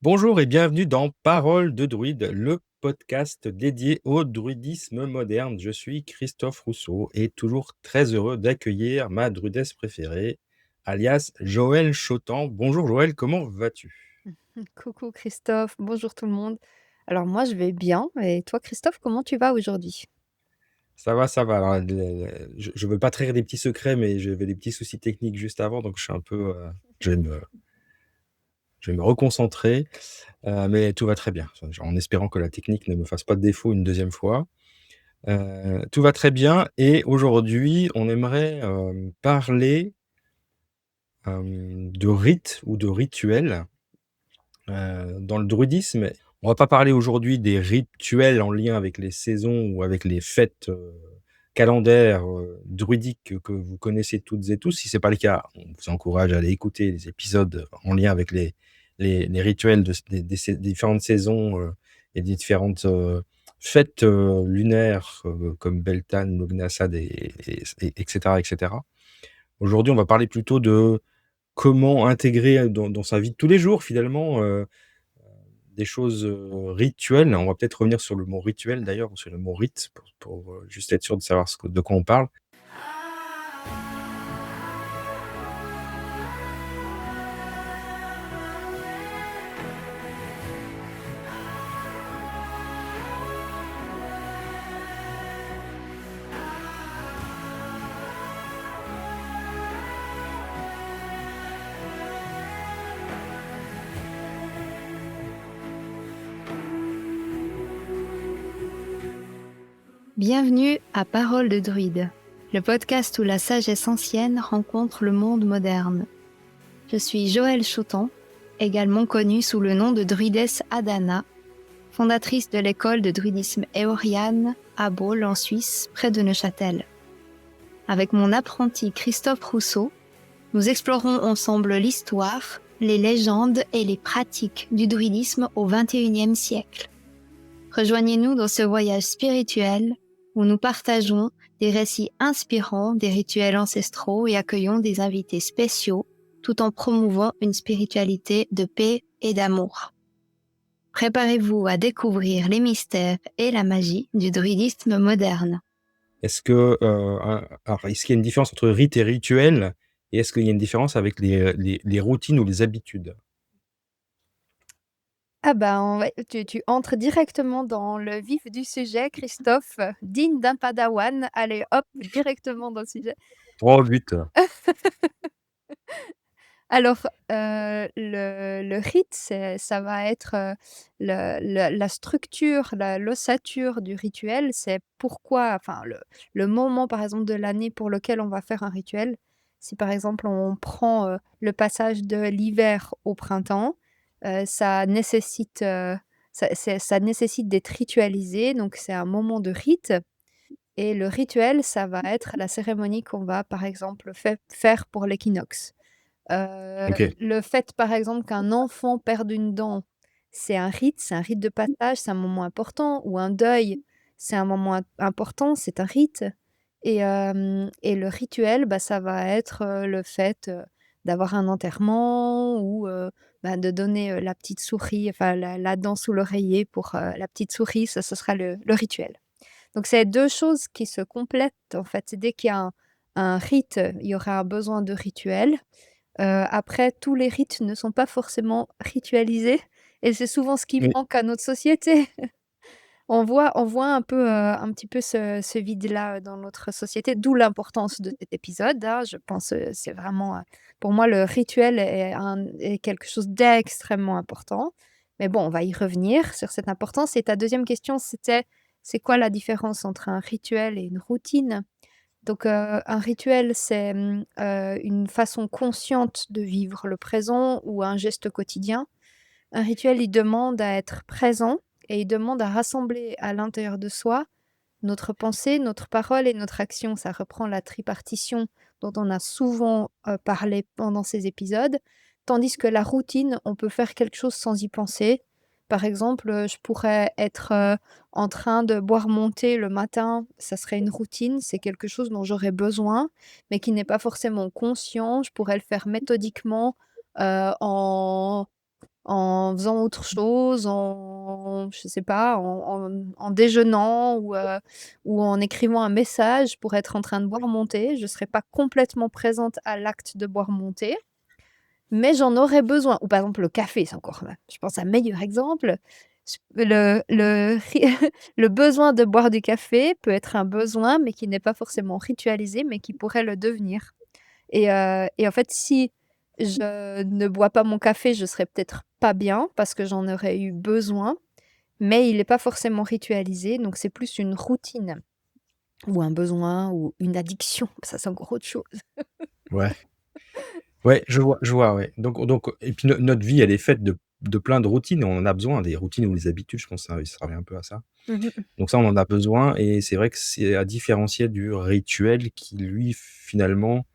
Bonjour et bienvenue dans Parole de druide, le podcast dédié au druidisme moderne. Je suis Christophe Rousseau et toujours très heureux d'accueillir ma druidesse préférée, alias Joël Chotan. Bonjour Joël, comment vas-tu? Coucou Christophe, bonjour tout le monde. Alors moi je vais bien et toi Christophe, comment tu vas aujourd'hui? Ça va, ça va. Alors, je veux pas trahir des petits secrets, mais j'avais des petits soucis techniques juste avant, donc je suis un peu, je vais me, je vais me reconcentrer, mais tout va très bien, en espérant que la technique ne me fasse pas de défaut une deuxième fois. Tout va très bien et aujourd'hui, on aimerait, parler, de rites ou de rituels, dans le druidisme. On va pas parler aujourd'hui des rituels en lien avec les saisons ou avec les fêtes, calendaires, druidiques que vous connaissez toutes et tous. Si c'est pas le cas, on vous encourage à aller écouter les épisodes en lien avec les rituels de des différentes saisons, et des différentes, fêtes, lunaires, comme Beltane, Lughnasadh et cetera et cetera. Aujourd'hui, on va parler plutôt de comment intégrer dans sa vie de tous les jours finalement, des choses, rituelles. On va peut-être revenir sur le mot rituel d'ailleurs, ou sur le mot rite pour juste être sûr de savoir de quoi on parle. Bienvenue à Parole de druide, le podcast où la sagesse ancienne rencontre le monde moderne. Je suis Joëlle Chotan, également connue sous le nom de druidesse Adana, fondatrice de l'école de druidisme éoriane à Baule en Suisse, près de Neuchâtel. Avec mon apprenti Christophe Rousseau, nous explorons ensemble l'histoire, les légendes et les pratiques du druidisme au XXIe siècle. Rejoignez-nous dans ce voyage spirituel où nous partageons des récits inspirants des rituels ancestraux et accueillons des invités spéciaux tout en promouvant une spiritualité de paix et d'amour. Préparez-vous à découvrir les mystères et la magie du druidisme moderne. Est-ce que, alors est-ce qu'il y a une différence entre rite et rituel? Et est-ce qu'il y a une différence avec les routines ou les habitudes? Ah ben, ouais, tu entres directement dans le vif du sujet, Christophe, digne d'un padawan. Allez, hop, directement dans le sujet. Droit au but. Alors, le rite, ça va être, la structure, l'ossature du rituel. C'est pourquoi enfin, le moment, par exemple, de l'année pour lequel on va faire un rituel. Si, par exemple, on prend, le passage de l'hiver au printemps, ça nécessite, ça nécessite d'être ritualisé, donc c'est un moment de rite et le rituel, ça va être la cérémonie qu'on va, par exemple, faire pour l'équinoxe. OK. Le fait, par exemple, qu'un enfant perde une dent, c'est un rite de passage, c'est un moment important ou un deuil, c'est un moment important, c'est un rite et le rituel, bah, ça va être, le fait, d'avoir un enterrement ou bah, de donner, la petite souris, enfin la dent sous l'oreiller pour, la petite souris, ça ce sera le rituel. Donc c'est 2 choses qui se complètent, en fait. Dès qu'il y a un rite, il y aura un besoin de rituel. Après tous les rites ne sont pas forcément ritualisés et c'est souvent ce qui Oui. manque à notre société. On voit un peu, un petit peu ce vide-là, dans notre société, d'où l'importance de cet épisode, hein. Je pense, c'est vraiment, pour moi le rituel est quelque chose d'extrêmement important. Mais bon, on va y revenir sur cette importance et ta deuxième question, c'était: c'est quoi la différence entre un rituel et une routine? Donc, un rituel, c'est, une façon consciente de vivre le présent ou un geste quotidien. Un rituel, il demande à être présent et il demande à rassembler à l'intérieur de soi notre pensée, notre parole et notre action. Ça reprend la tripartition dont on a souvent, parlé pendant ces épisodes. Tandis que la routine, on peut faire quelque chose sans y penser. Par exemple, je pourrais être, en train de boire mon thé le matin, ça serait une routine, c'est quelque chose dont j'aurais besoin, mais qui n'est pas forcément conscient. Je pourrais le faire méthodiquement, en en faisant autre chose, je sais pas, en déjeunant ou en écrivant un message pour être en train de boire mon thé. Je serai pas complètement présente à l'acte de boire mon thé, mais j'en aurais besoin. Ou par exemple le café, c'est encore je pense un meilleur exemple. S le ri le besoin de boire du café peut être un besoin, mais qui n'est pas forcément ritualisé, mais qui pourrait le devenir. Et en fait, si je ne bois pas mon café, je serais peut-être pas bien parce que j'en aurais eu besoin, mais il est pas forcément ritualisé, donc c'est plus une routine ou un besoin ou une addiction. Ça, c'est encore autre chose. Ouais. Ouais, je vois, ouais. Donc et puis notre vie, elle est faite de plein de routines et on en a besoin, des routines ou des habitudes, je pense, ça revient un peu à ça. Mmh mh. Donc ça, on en a besoin et c'est vrai que c'est à différencier du rituel qui, lui, finalement,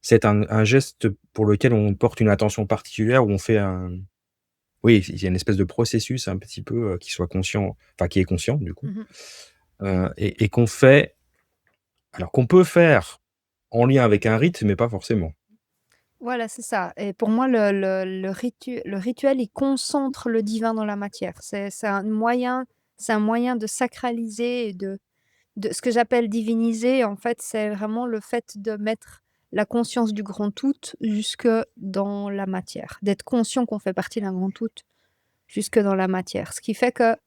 c'est un geste pour lequel on porte une attention particulière, où on fait un oui, il y a une espèce de processus un petit peu, qui soit conscient, enfin qui est conscient du coup, Mmh. et qu'on fait alors qu'on peut faire en lien avec un rite, mais pas forcément. Voilà, c'est ça et pour moi, le rituel, il concentre le divin dans la matière. C'est un moyen de sacraliser et de ce que j'appelle diviniser, en fait, c'est vraiment le fait de mettre la conscience du grand tout jusque dans la matière. D'être conscient qu'on fait partie d'un grand tout jusque dans la matière. Ce qui fait que,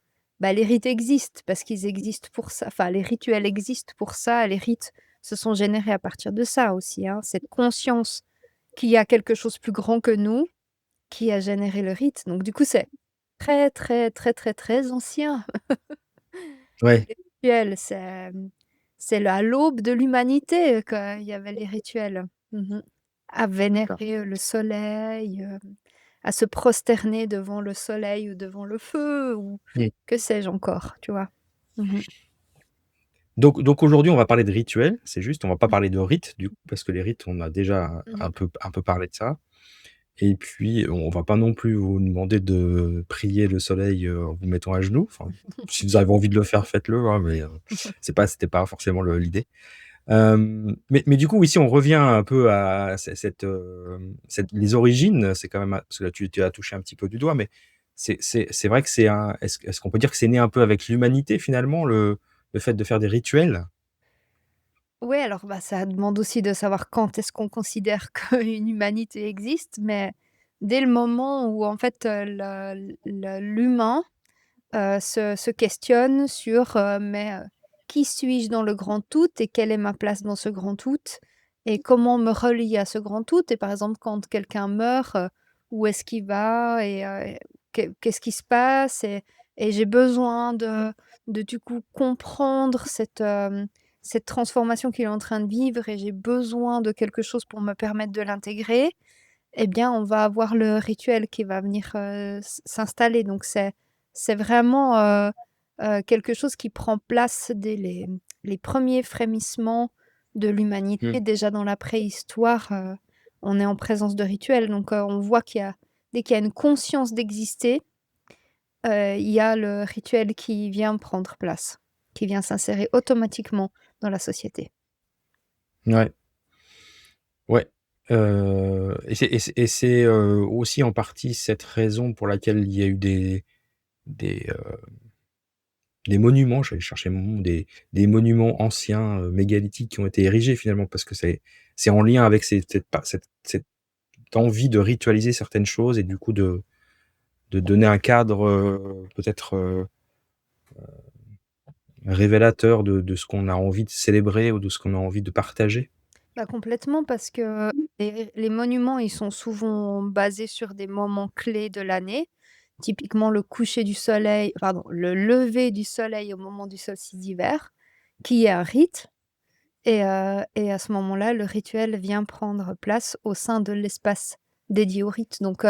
bah, les rites existent parce qu'ils existent pour ça. Enfin, les rituels existent pour ça, les rites se sont générés à partir de ça aussi, hein. Cette conscience qu'il y a quelque chose plus grand que nous, qui a généré le rite. Donc du coup, c'est très, très, très, très, très ancien. Ouais, Les rituels, c'est le à l'aube de l'humanité qu'il y avait les rituels. Mmh. À d'accord. vénérer, le soleil, à se prosterner devant le soleil ou devant le feu ou Mmh. que sais-je encore, tu vois? Mmh mh. Donc aujourd'hui, on va parler de rituels, c'est juste, on va pas Mmh. parler de rites du coup, parce que les rites, on a déjà Mmh. un peu parlé de ça. Et puis, on va pas non plus vous demander de prier le soleil, en vous mettant à genoux. Enfin, si vous avez envie de le faire, faites-le, hein, mais, c'était pas forcément l'idée. Mais du coup, ici, on revient un peu à cette les origines, c'est quand même parce que là, tu as touché un petit peu du doigt, mais c'est vrai que c'est un est-ce qu'on peut dire que c'est né un peu avec l'humanité finalement, le fait de faire des rituels? Ouais, alors, bah, ça demande aussi de savoir quand est-ce qu'on considère qu'une humanité existe, mais dès le moment où en fait, l'humain se questionne sur, «Qui suis-je dans le grand tout et quelle est ma place dans ce grand tout? Et comment me relier à ce grand tout?» Et par exemple, quand quelqu'un meurt, où est-ce qu'il va et qu'est-ce qui se passe? Et j'ai besoin de du coup comprendre cette transformation qu'il est en train de vivre et j'ai besoin de quelque chose pour me permettre de l'intégrer. Eh bien, on va avoir le rituel qui va venir, s'installer. Donc c'est vraiment, quelque chose qui prend place dès les premiers frémissements de Mmh. l'humanité. Déjà dans la préhistoire, on est en présence de rituels. Donc, on voit dès qu'il y a une conscience d'exister, il y a le rituel qui vient prendre place, qui vient s'insérer automatiquement dans la société. Ouais, ouais, aussi en partie cette raison pour laquelle il y a eu des, des monuments, j'allais chercher mon mot, des monuments anciens, mégalithiques qui ont été érigés finalement parce que c'est en lien avec cette envie de ritualiser certaines choses et du coup de donner un cadre, peut-être, révélateur de ce qu'on a envie de célébrer ou de ce qu'on a envie de partager. Bah, complètement parce que les monuments, ils sont souvent basés sur des moments clés de l'année. Typiquement le coucher du soleil pardon, le lever du soleil au moment du solstice d'hiver, qui est un rite et à ce moment-là, le rituel vient prendre place au sein de l'espace dédié au rite. Donc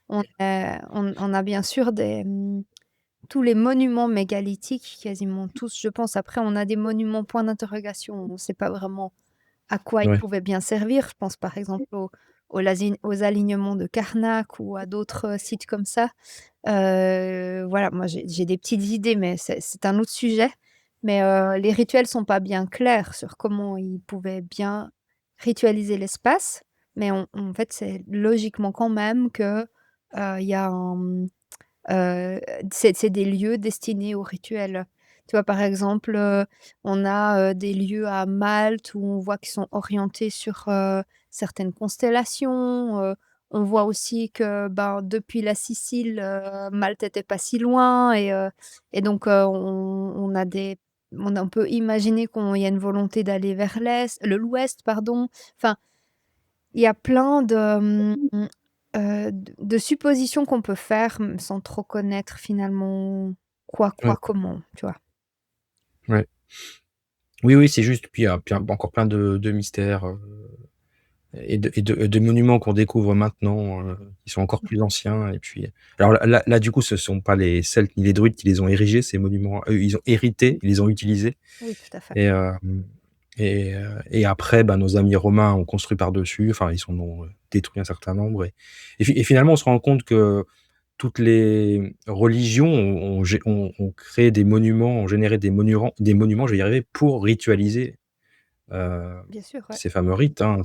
on a bien sûr tous les monuments mégalithiques, quasiment tous, je pense. Après, on a des monuments point d'interrogation, on ne sait pas vraiment à quoi ils Ouais, pouvaient bien servir. Je pense par exemple aux alignements de Karnak ou à d'autres, sites comme ça. Voilà, moi j'ai des petites idées, mais c'est un autre sujet. Mais, les rituels sont pas bien clairs sur comment ils pouvaient bien ritualiser l'espace. Mais en fait, c'est logiquement quand même que, il y a c'est des lieux destinés aux rituels. Tu vois, par exemple, on a, des lieux à Malte où on voit qu'ils sont orientés sur, certaines constellations, on voit aussi que, ben, depuis la Sicile, Malte était pas si loin et donc, on peut imaginer qu'il y a une volonté d'aller vers l'ouest, pardon. Enfin, il y a plein de suppositions qu'on peut faire, sans trop connaître finalement Ouais, comment, tu vois? ouais. Oui, oui, c'est juste. Puis il y a encore plein de mystères, et de monuments qu'on découvre maintenant, qui sont encore plus anciens. Et puis alors là, du coup, ce sont pas les Celtes ni les Druides qui les ont érigés, ces monuments. Eux, ils ont hérité, ils les ont utilisés. Oui, tout à fait. Et et après, bah, nos amis romains ont construit par-dessus, enfin, ils en ont, détruit un certain nombre. Et finalement, on se rend compte que toutes les religions ont créé des monuments, ont généré des monuments, je vais y arriver, pour ritualiser, heu, Bien sûr, ouais. ces fameux rites, hein.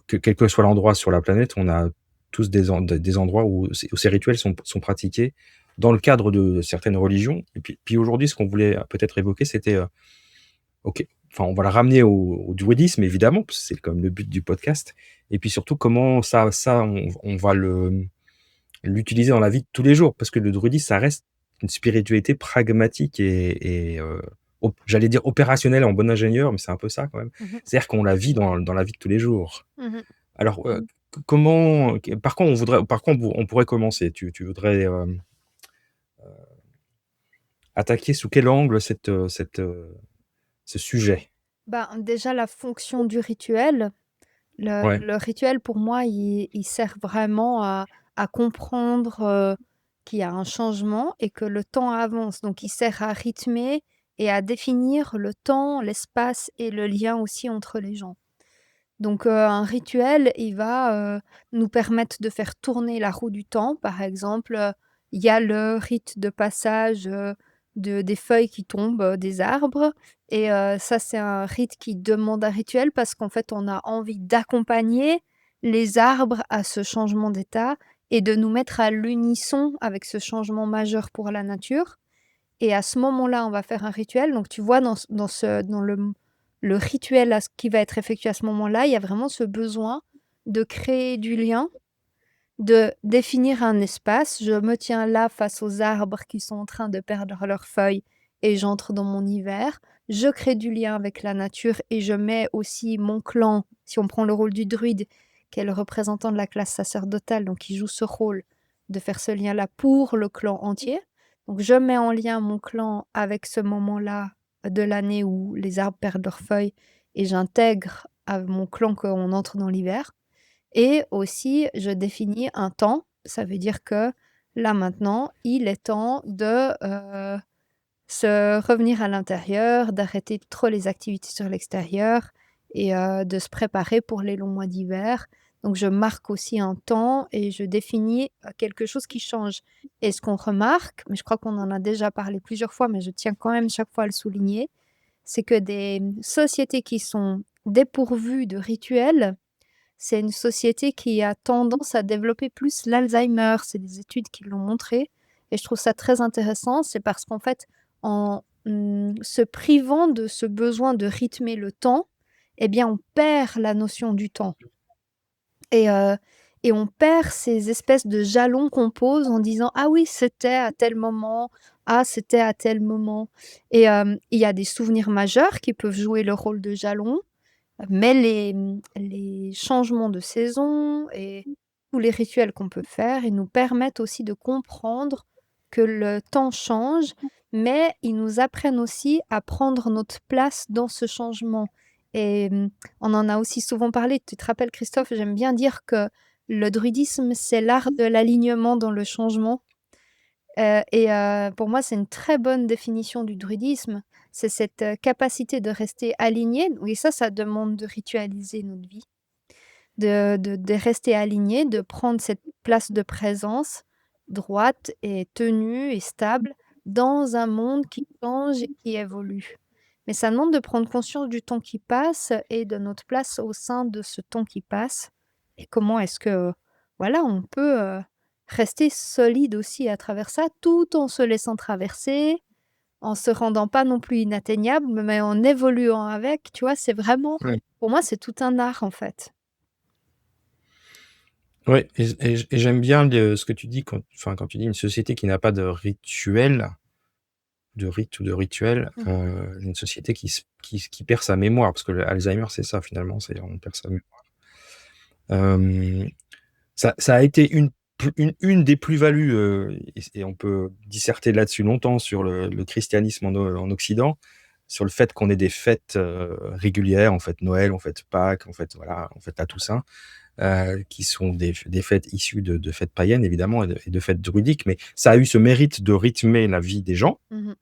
Quel que soit l'endroit sur la planète, on a tous des endroits où ces rituels sont pratiqués dans le cadre de certaines religions. Et puis aujourd'hui, ce qu'on voulait peut-être évoquer, c'était, OK, enfin, on va la ramener au druidisme évidemment, parce que c'est comme le but du podcast. Et puis surtout, comment on va l'utiliser dans la vie de tous les jours. Parce que le druidisme, ça reste une spiritualité pragmatique et j'allais dire opérationnelle en bon ingénieur, mais c'est un peu ça quand même. Mmh mh. C'est-à-dire qu'on la vit dans la vie de tous les jours. Mmh. Alors, comment par quoi on pourrait commencer? Tu voudrais, attaquer sous quel angle ce sujet? Ben, déjà la fonction du rituel, Ouais, le rituel pour moi il sert vraiment à comprendre, qu'il y a un changement et que le temps avance. Donc il sert à rythmer et à définir le temps, l'espace et le lien aussi entre les gens. Donc, un rituel, il va, nous permettre de faire tourner la roue du temps. Par exemple, il y a le rite de passage, des feuilles qui tombent, des arbres et ça, c'est un rite qui demande un rituel parce qu'en fait, on a envie d'accompagner les arbres à ce changement d'état et de nous mettre à l'unisson avec ce changement majeur pour la nature. Et à ce moment-là, on va faire un rituel. Donc tu vois dans le rituel à ce qui va être effectué à ce moment-là, il y a vraiment ce besoin de créer du lien, de définir un espace. Je me tiens là face aux arbres qui sont en train de perdre leurs feuilles et j'entre dans mon hiver. Je crée du lien avec la nature et je mets aussi mon clan, si on prend le rôle du druide, qui est le représentant de la classe sacerdotale, donc qui joue ce rôle de faire ce lien-là pour le clan entier. Donc je mets en lien mon clan avec ce moment-là de l'année où les arbres perdent leurs feuilles et j'intègre à mon clan qu'on entre dans l'hiver. Et aussi, je définis un temps. Ça veut dire que là, maintenant, il est temps de, se revenir à l'intérieur, d'arrêter trop les activités sur l'extérieur et de se préparer pour les longs mois d'hiver. Donc je marque aussi un temps et je définis, quelque chose qui change. Et ce qu'on remarque, mais je crois qu'on en a déjà parlé plusieurs fois, mais je tiens quand même chaque fois à le souligner, c'est que des, sociétés qui sont dépourvues de rituels, c'est une société qui a tendance à développer plus l'Alzheimer. C'est des études qui l'ont montré et je trouve ça très intéressant. C'est parce qu'en fait, en, se privant de ce besoin de rythmer le temps, eh bien, on perd la notion du temps et et on perd ces espèces de jalons qu'on pose en disant: «Ah oui, c'était à tel moment. Ah, c'était à tel moment» et il y a des souvenirs majeurs qui peuvent jouer le rôle de jalons. Mais les changements de saison et tous les rituels qu'on peut faire, ils nous permettent aussi de comprendre que le temps change, mais ils nous apprennent aussi à prendre notre place dans ce changement et on en a aussi souvent parlé. Tu te rappelles Christophe, j'aime bien dire que le druidisme, c'est l'art de l'alignement dans le changement. Et pour moi, c'est une très bonne définition du druidisme. C'est cette, capacité de rester aligné. Oui, ça demande de ritualiser notre vie, de rester aligné, de prendre cette place de présence droite et tenue et stable dans un monde qui change et qui évolue. Mais ça demande de prendre conscience du temps qui passe et de notre place au sein de ce temps qui passe et comment est-ce que voilà, on peut, rester solide aussi à travers ça, tout en se laissant traverser, en se rendant pas non plus inatteignable, mais en évoluant avec, tu vois? C'est vraiment Ouais. pour moi, c'est tout un art, en fait. Ouais et j'aime bien ce que tu dis quand tu dis une société qui n'a pas de rituel, de rite ou de rituel, Mmh. une société qui perd sa mémoire parce que l'Alzheimer, c'est ça finalement, c'est on perd sa mémoire. Hem, ça a été une des plus-values, et on peut disserter là-dessus longtemps sur le christianisme en Occident, sur le fait qu'on ait des fêtes, régulières. On fête Noël, on fête Pâques, on fête la Toussaint, qui sont des fêtes issues de fêtes païennes évidemment et de fêtes druidiques, mais ça a eu ce mérite de rythmer la vie des gens Mmh mh.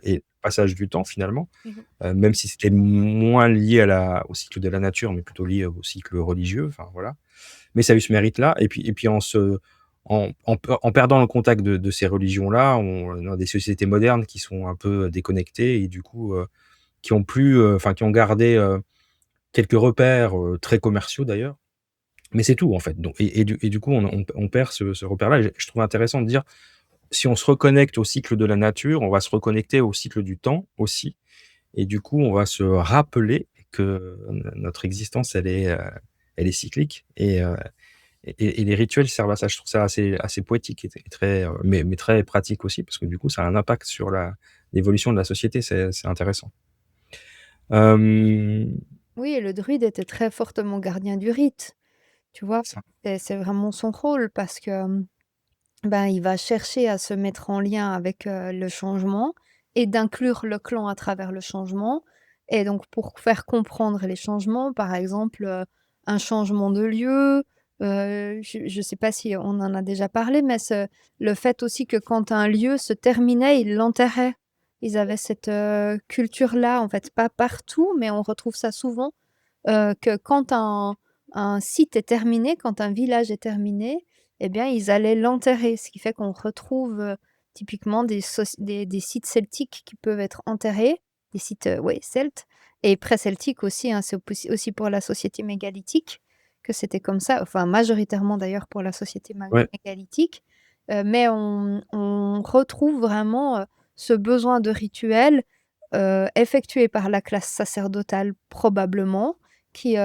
et le passage du temps finalement, Mmh mh. même si c'était moins lié au cycle de la nature, mais plutôt lié au cycle religieux, enfin voilà. Mais ça a eu ce mérite-là et puis en perdant le contact de ces religions-là, on a des sociétés modernes qui sont un peu déconnectées et du coup, qui ont gardé, quelques repères, très commerciaux d'ailleurs, mais c'est tout en fait. Donc du coup, on perd ce repère-là et je trouve intéressant de dire, si on se reconnecte au cycle de la nature, on va se reconnecter au cycle du temps aussi et du coup, on va se rappeler que notre existence, elle est cyclique et les rituels servent à ça. Je trouve ça assez poétique et très, mais très pratique aussi parce que du coup, ça a un impact sur l'évolution de la société, c'est intéressant. Hem, Oui, et le druide était très fortement gardien du rite, tu vois? ça Et c'est vraiment son rôle parce que, ben, il va chercher à se mettre en lien avec, le changement et d'inclure le clan à travers le changement et donc pour faire comprendre les changements, par exemple, un changement de lieu, je sais pas si on en a déjà parlé, mais le fait aussi que quand un lieu se terminait, ils l'enterraient. Ils avaient cette, culture-là, en fait, pas partout, mais on retrouve ça souvent, que quand un site est terminé, quand un village est terminé, eh bien, ils allaient l'enterrer. Ce qui fait qu'on retrouve, typiquement des sites celtiques qui peuvent être enterrés, des sites, ouais, celtes et pré-celtiques aussi, hein. C'est aussi pour la société mégalithique que c'était comme ça, enfin majoritairement d'ailleurs pour la société ouais, mégalithique, mais on retrouve vraiment, ce besoin de rituel, effectué par la classe sacerdotale probablement, qui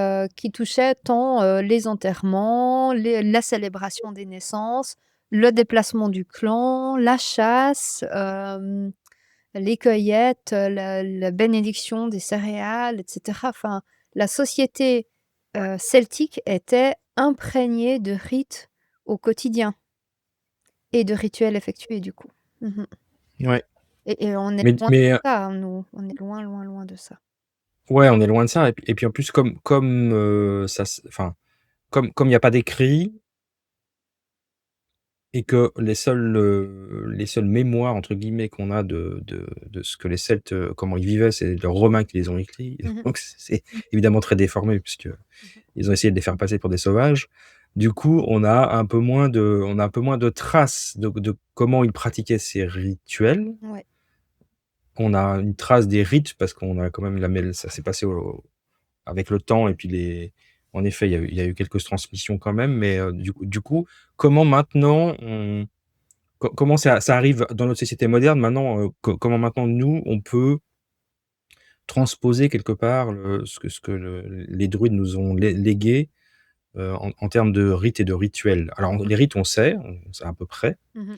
touchait tant, les enterrements, la célébration des naissances, le déplacement du clan, la chasse, les cueillettes, la bénédiction des céréales et cetera. Enfin, la société, celtique était imprégnée de rites au quotidien et de rituels effectués du coup. Mmh. ouais, Et on est loin mais de ça, hein, nous, on est loin, loin, loin de ça. ouais, on est loin de ça et puis en plus ça s enfin, comme il y a pas d'écrit et que les seules «mémoires» entre guillemets qu'on a de ce que les Celtes, comment ils vivaient, c'est les Romains qui les ont écrits. Mmh mh. Donc c'est Mmh. évidemment très déformé puisque Mmh. ils ont essayé de les faire passer pour des sauvages. Du coup, on a un peu moins de traces de comment ils pratiquaient ces rituels. Ouais. On a une trace des rites parce qu'on a quand même la mêle ça s'est passé avec le temps et puis en effet, il y a eu quelques transmissions quand même, mais du coup, comment maintenant comment ça arrive dans notre société moderne maintenant, comment maintenant nous, on peut transposer quelque part ce que les druides nous ont légué, en termes de rites et de rituels? Alors les rites, on sait à peu près, Mmh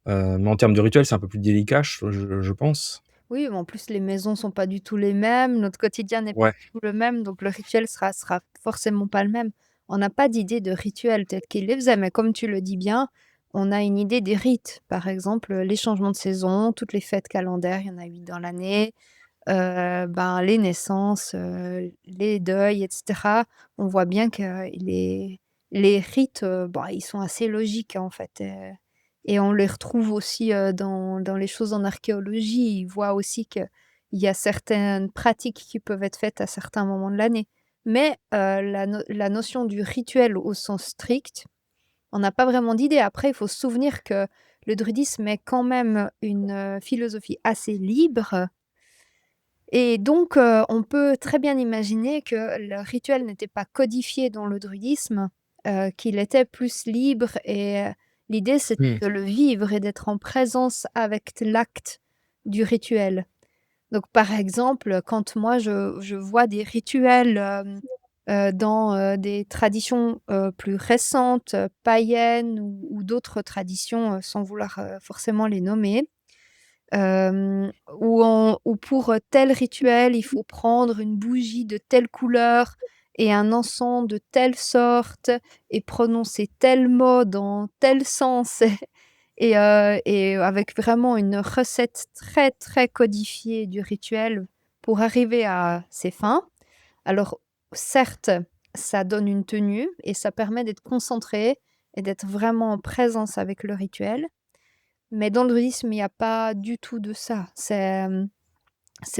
mh. mais en termes de rituels, c'est un peu plus délicat, je pense. Oui, mais en plus les maisons sont pas du tout les mêmes, notre quotidien n'est pas Ouais, du tout le même, donc le rituel sera forcément pas le même. On n'a pas d'idée de rituel tel qu'il les faisait, mais comme tu le dis bien, on a une idée des rites. Par exemple, les changements de saison, toutes les fêtes calendaires, il y en a 8 dans l'année, ben, les naissances, les deuils et cetera. On voit bien que les rites, bah, ils sont assez logiques, en fait, et on les retrouve aussi, dans les choses en archéologie. Ils voient aussi qu'il y a certaines pratiques qui peuvent être faites à certains moments de l'année. Mais, la notion du rituel au sens strict, on n'a pas vraiment d'idée. Après, il faut se souvenir que le druidisme est quand même une, philosophie assez libre et donc, on peut très bien imaginer que le rituel n'était pas codifié dans le druidisme qu'il était plus libre et l'idée c'était Mmh. de le vivre et d'être en présence avec l'acte du rituel. Donc par exemple, quand moi je vois des rituels, dans, des traditions, plus récentes, païennes ou d'autres traditions, sans vouloir, forcément les nommer, où pour, tel rituel, il faut prendre une bougie de telle couleur et un encens de telle sorte et prononcer tel mot dans tel sens et avec vraiment une recette très, très codifiée du rituel pour arriver à ses fins. Alors certes, ça donne une tenue et ça permet d'être concentré et d'être vraiment en présence avec le rituel. Mais dans le druidisme, il y a pas du tout de ça. C'est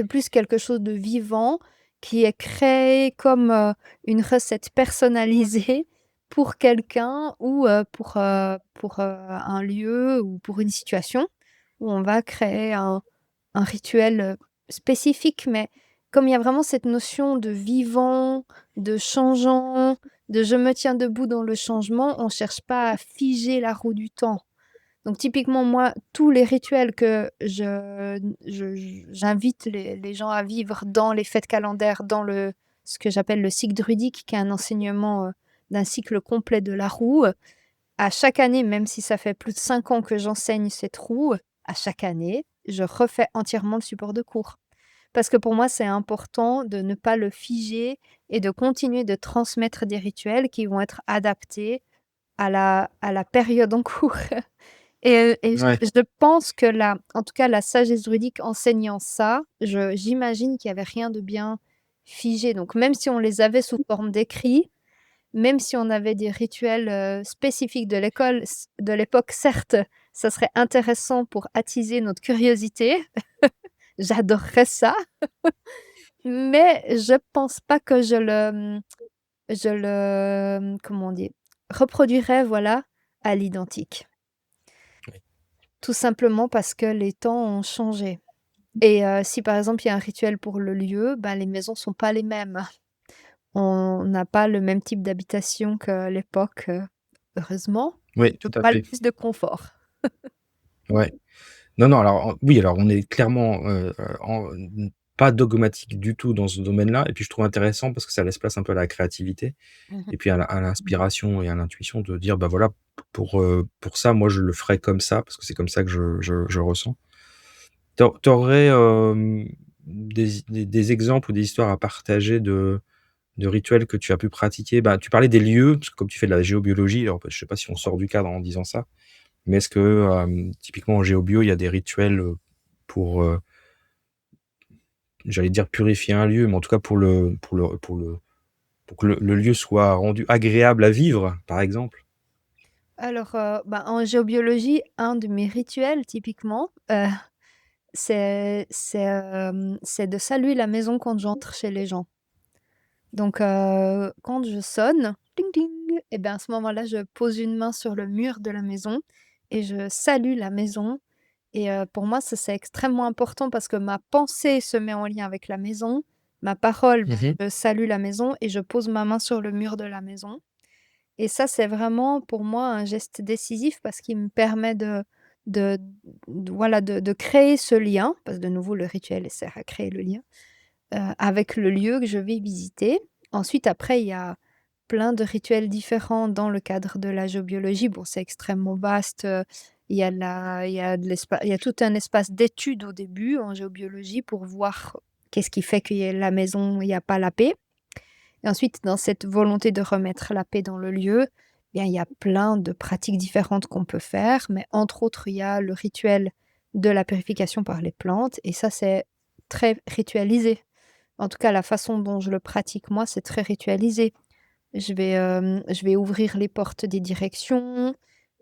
plus quelque chose de vivant qui est créé comme, une recette personnalisée pour quelqu'un ou, pour, un lieu ou pour une situation où on va créer un rituel, spécifique. Mais comme il y a vraiment cette notion de vivant, de changeant, de je me tiens debout dans le changement, on cherche pas à figer la roue du temps. Donc typiquement, moi, tous les rituels que j'invite les gens à vivre dans les fêtes calendaires, dans le ce que j'appelle le cycle druidique, qui est un enseignement, d'un cycle complet de la roue. À chaque année, même si ça fait plus de 5 ans que j'enseigne cette roue, à chaque année, je refais entièrement le support de cours. Parce que pour moi, c'est important de ne pas le figer et de continuer de transmettre des rituels qui vont être adaptés à la période en cours. Et Ouais. je pense que la en tout cas la sagesse druidique enseignant ça, je j'imagine qu'il y avait rien de bien figé. Donc même si on les avait sous forme d'écrits, même si on avait des rituels, spécifiques de l'école de l'époque, certes, ça serait intéressant pour attiser notre curiosité. J'adorerais ça, mais je pense pas que comment on dit? Reproduirais, voilà, à l'identique. Oui. Tout simplement parce que les temps ont changé et si par exemple il y a un rituel pour le lieu, ben, les maisons sont pas les mêmes. On n'a pas le même type d'habitation qu'à l'époque, heureusement, Oui, je tout à parle fait. plus de confort. Ouais. Non, non, alors, oui, alors on est clairement, pas dogmatique du tout dans ce domaine-là et puis je trouve intéressant parce que ça laisse place un peu à la créativité Mmh mh. et puis à l'inspiration et à l'intuition de dire: «Bah, voilà, pour ça, moi, je le ferai comme ça parce que c'est comme ça que je ressens». Tu aurais, des exemples ou des histoires à partager de rituels que tu as pu pratiquer? Bah, tu parlais des lieux, parce que comme tu fais de la géobiologie, alors, bah, je sais pas si on sort du cadre en disant ça, mais est-ce que, typiquement en géobio, il y a des rituels, pour, j'allais dire purifier un lieu, mais en tout cas pour que le lieu soit rendu agréable à vivre, par exemple? Alors, bah, en géobiologie, un de mes rituels typiquement, c'est de saluer la maison quand j'entre chez les gens. Donc, quand je sonne, ding ding et ben, à ce moment-là, je pose une main sur le mur de la maison et je salue la maison et pour moi, ça, c'est extrêmement important parce que ma pensée se met en lien avec la maison, ma parole, Mmh ben, mh. je salue la maison et je pose ma main sur le mur de la maison et ça, c'est vraiment pour moi un geste décisif parce qu'il me permet de voilà, de créer ce lien, parce que de nouveau le rituel sert à créer le lien, avec le lieu que je vais visiter. Ensuite, après, il y a plein de rituels différents dans le cadre de la géobiologie. Bon, c'est extrêmement vaste, il y a tout un espace d'étude au début en géobiologie pour voir qu'est-ce qui fait qu'il y a la maison, il y a pas la paix et ensuite dans cette volonté de remettre la paix dans le lieu, eh bien, il y a plein de pratiques différentes qu'on peut faire, mais entre autres, il y a le rituel de la purification par les plantes et ça, c'est très ritualisé. En tout cas, la façon dont je le pratique moi, c'est très ritualisé. Je vais ouvrir les portes des directions,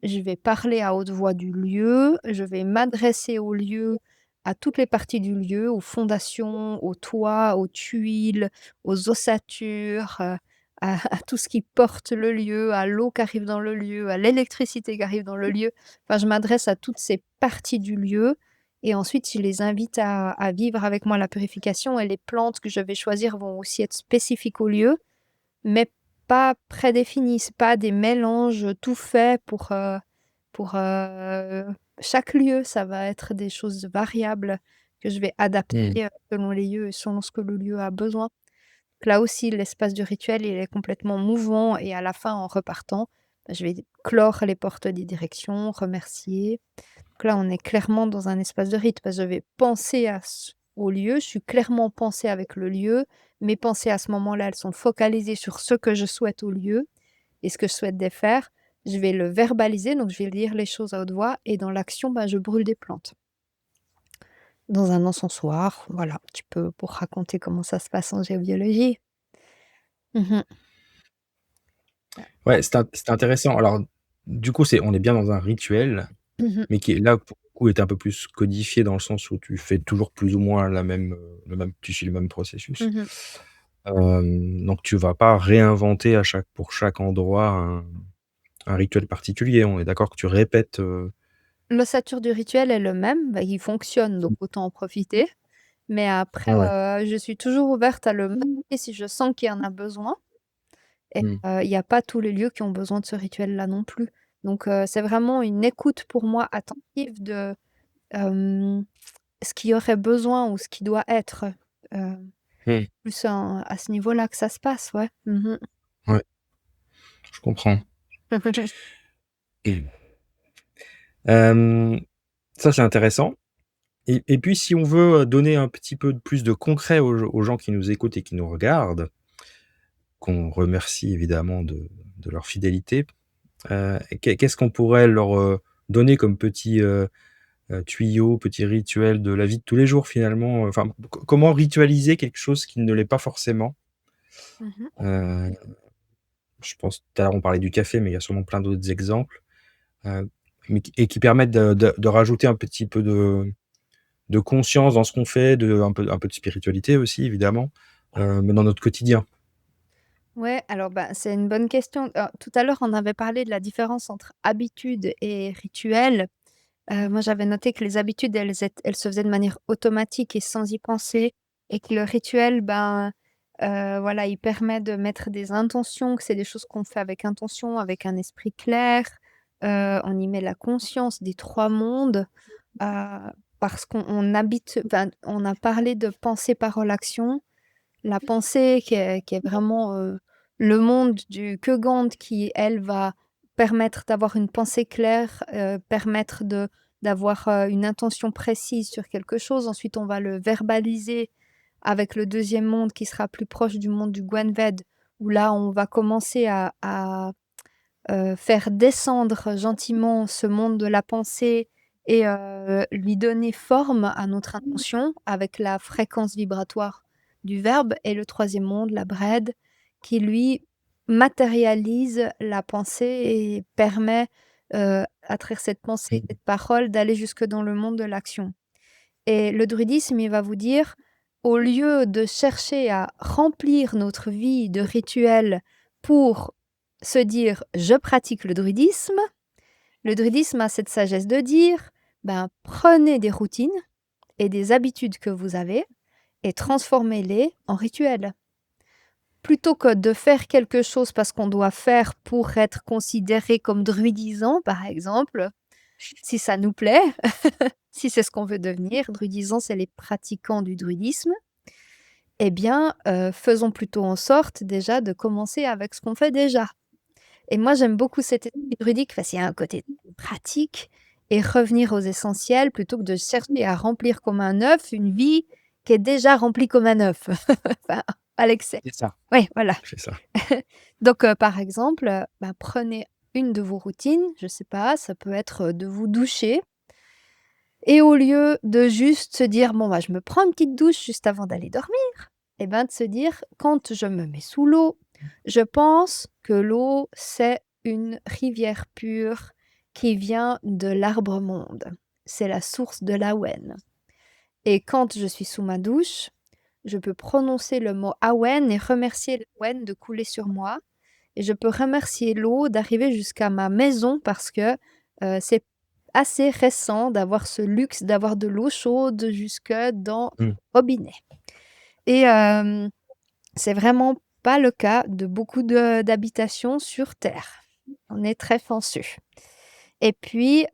je vais parler à haute voix du lieu, je vais m'adresser au lieu, à toutes les parties du lieu, aux fondations, aux toits, aux tuiles, aux ossatures, à tout ce qui porte le lieu, à l'eau qui arrive dans le lieu, à l'électricité qui arrive dans le lieu. Enfin, je m'adresse à toutes ces parties du lieu et ensuite je les invite à vivre avec moi la purification et les plantes que je vais choisir vont aussi être spécifiques au lieu mais pas prédéfini, c'est pas des mélanges tout faits pour, chaque lieu. Ça va être des choses variables que je vais Mmh. adapter, selon les lieux et selon ce que le lieu a besoin. Donc là aussi, l'espace du rituel, il est complètement mouvant et à la fin, en repartant, bah, je vais clore les portes des directions, remercier. Donc là, on est clairement dans un espace de rite parce que je vais penser au lieu, je suis clairement pensée avec le lieu. Mes pensées à ce moment-là, elles sont focalisées sur ce que je souhaite au lieu et ce que je souhaite défaire. Je vais le verbaliser, donc je vais dire les choses à haute voix et dans l'action, bah, je brûle des plantes. Dans un encensoir, voilà, un petit peu pour raconter comment ça se passe en géobiologie. Mmh. Ouais, c'est intéressant. Alors, du coup, on est bien dans un rituel, Mmh mh. mais qui est là, pour le coup, est un peu plus codifié dans le sens où tu fais toujours plus ou moins tu suis le même processus. Mmh. Donc tu vas pas réinventer pour chaque endroit un rituel particulier. On est d'accord que tu répètes, L'ossature du rituel est le même, bah, il fonctionne, donc autant en profiter. Mais après, ouais, ouais. je suis toujours ouverte à le modifier si je sens qu'il y en a besoin et Mmh. il y a pas tous les lieux qui ont besoin de ce rituel-là non plus. Donc c'est vraiment une écoute pour moi attentive de, hem, ce qui aurait besoin ou ce qui doit être, heu, Mmh. plus à ce niveau-là que ça se passe, ouais. Mmh mh. Ouais, je comprends. Et ça, c'est intéressant. Et puis si on veut, donner un petit peu de plus de concret aux gens qui nous écoutent et qui nous regardent, qu'on remercie évidemment de leur fidélité, qu'est-ce qu'on pourrait leur, donner comme petit, tuyau, petit rituel de la vie de tous les jours finalement? Enfin, comment ritualiser quelque chose qui ne l'est pas forcément? Mmh. Heu, je pense tout à l'heure on parlait du café, mais il y a sûrement plein d'autres exemples, heu, qui permettent de rajouter un petit peu de conscience dans ce qu'on fait, un peu de spiritualité aussi évidemment, mais dans notre quotidien. Ouais, alors, bah, c'est une bonne question. Tout à l'heure, on avait parlé de la différence entre habitude et rituel. Moi, j'avais noté que les habitudes, elles se faisaient de manière automatique et sans y penser et que le rituel, ben, voilà, il permet de mettre des intentions, que c'est des choses qu'on fait avec intention, avec un esprit clair. On y met la conscience des 3 mondes, parce qu'on habite enfin, on a parlé de pensée, parole, action. La pensée qui est vraiment, le monde du Kegand qui, elle, va permettre d'avoir une pensée claire, permettre d'avoir, une intention précise sur quelque chose. Ensuite, on va le verbaliser avec le deuxième monde qui sera plus proche du monde du Gwenved, où là, on va commencer à faire descendre gentiment ce monde de la pensée et lui donner forme à notre intention avec la fréquence vibratoire du verbe et le troisième monde, la Bred, qui lui matérialise la pensée et permet, à travers cette pensée, Mmh. cette parole, d'aller jusque dans le monde de l'action. Et le druidisme, il va vous dire, au lieu de chercher à remplir notre vie de rituels pour se dire: «Je pratique le druidisme a cette sagesse de dire: «Ben, prenez des routines et des habitudes que vous avez et transformez-les en rituels». Plutôt que de faire quelque chose parce qu'on doit faire pour être considéré comme druidisant, par exemple, si ça nous plaît, si c'est ce qu'on veut devenir, druidisant, c'est les pratiquants du druidisme, eh bien, faisons plutôt en sorte déjà de commencer avec ce qu'on fait déjà. Et moi, j'aime beaucoup cet esprit druidique parce qu'il y a un côté pratique et revenir aux essentiels plutôt que de chercher à remplir comme un œuf une vie qui est déjà remplie comme un œuf, enfin, à l'excès. C'est ça, Oui, voilà. c'est ça. Donc, par exemple, bah, prenez une de vos routines, je sais pas, ça peut être, de vous doucher et au lieu de juste se dire: «Bon, bah, je me prends une petite douche juste avant d'aller dormir», et ben, de se dire: «Quand je me mets sous l'eau, je pense que l'eau, c'est une rivière pure qui vient de l'arbre-monde. C'est la source de l'Awen et quand je suis sous ma douche, je peux prononcer le mot Awen et remercier l'Awen de couler sur moi et je peux remercier l'eau d'arriver jusqu'à ma maison parce que, c'est assez récent d'avoir ce luxe d'avoir de l'eau chaude jusque dans Mmh. le robinet et c'est vraiment pas le cas de beaucoup de d'habitations sur terre. On est très chanceux et puis,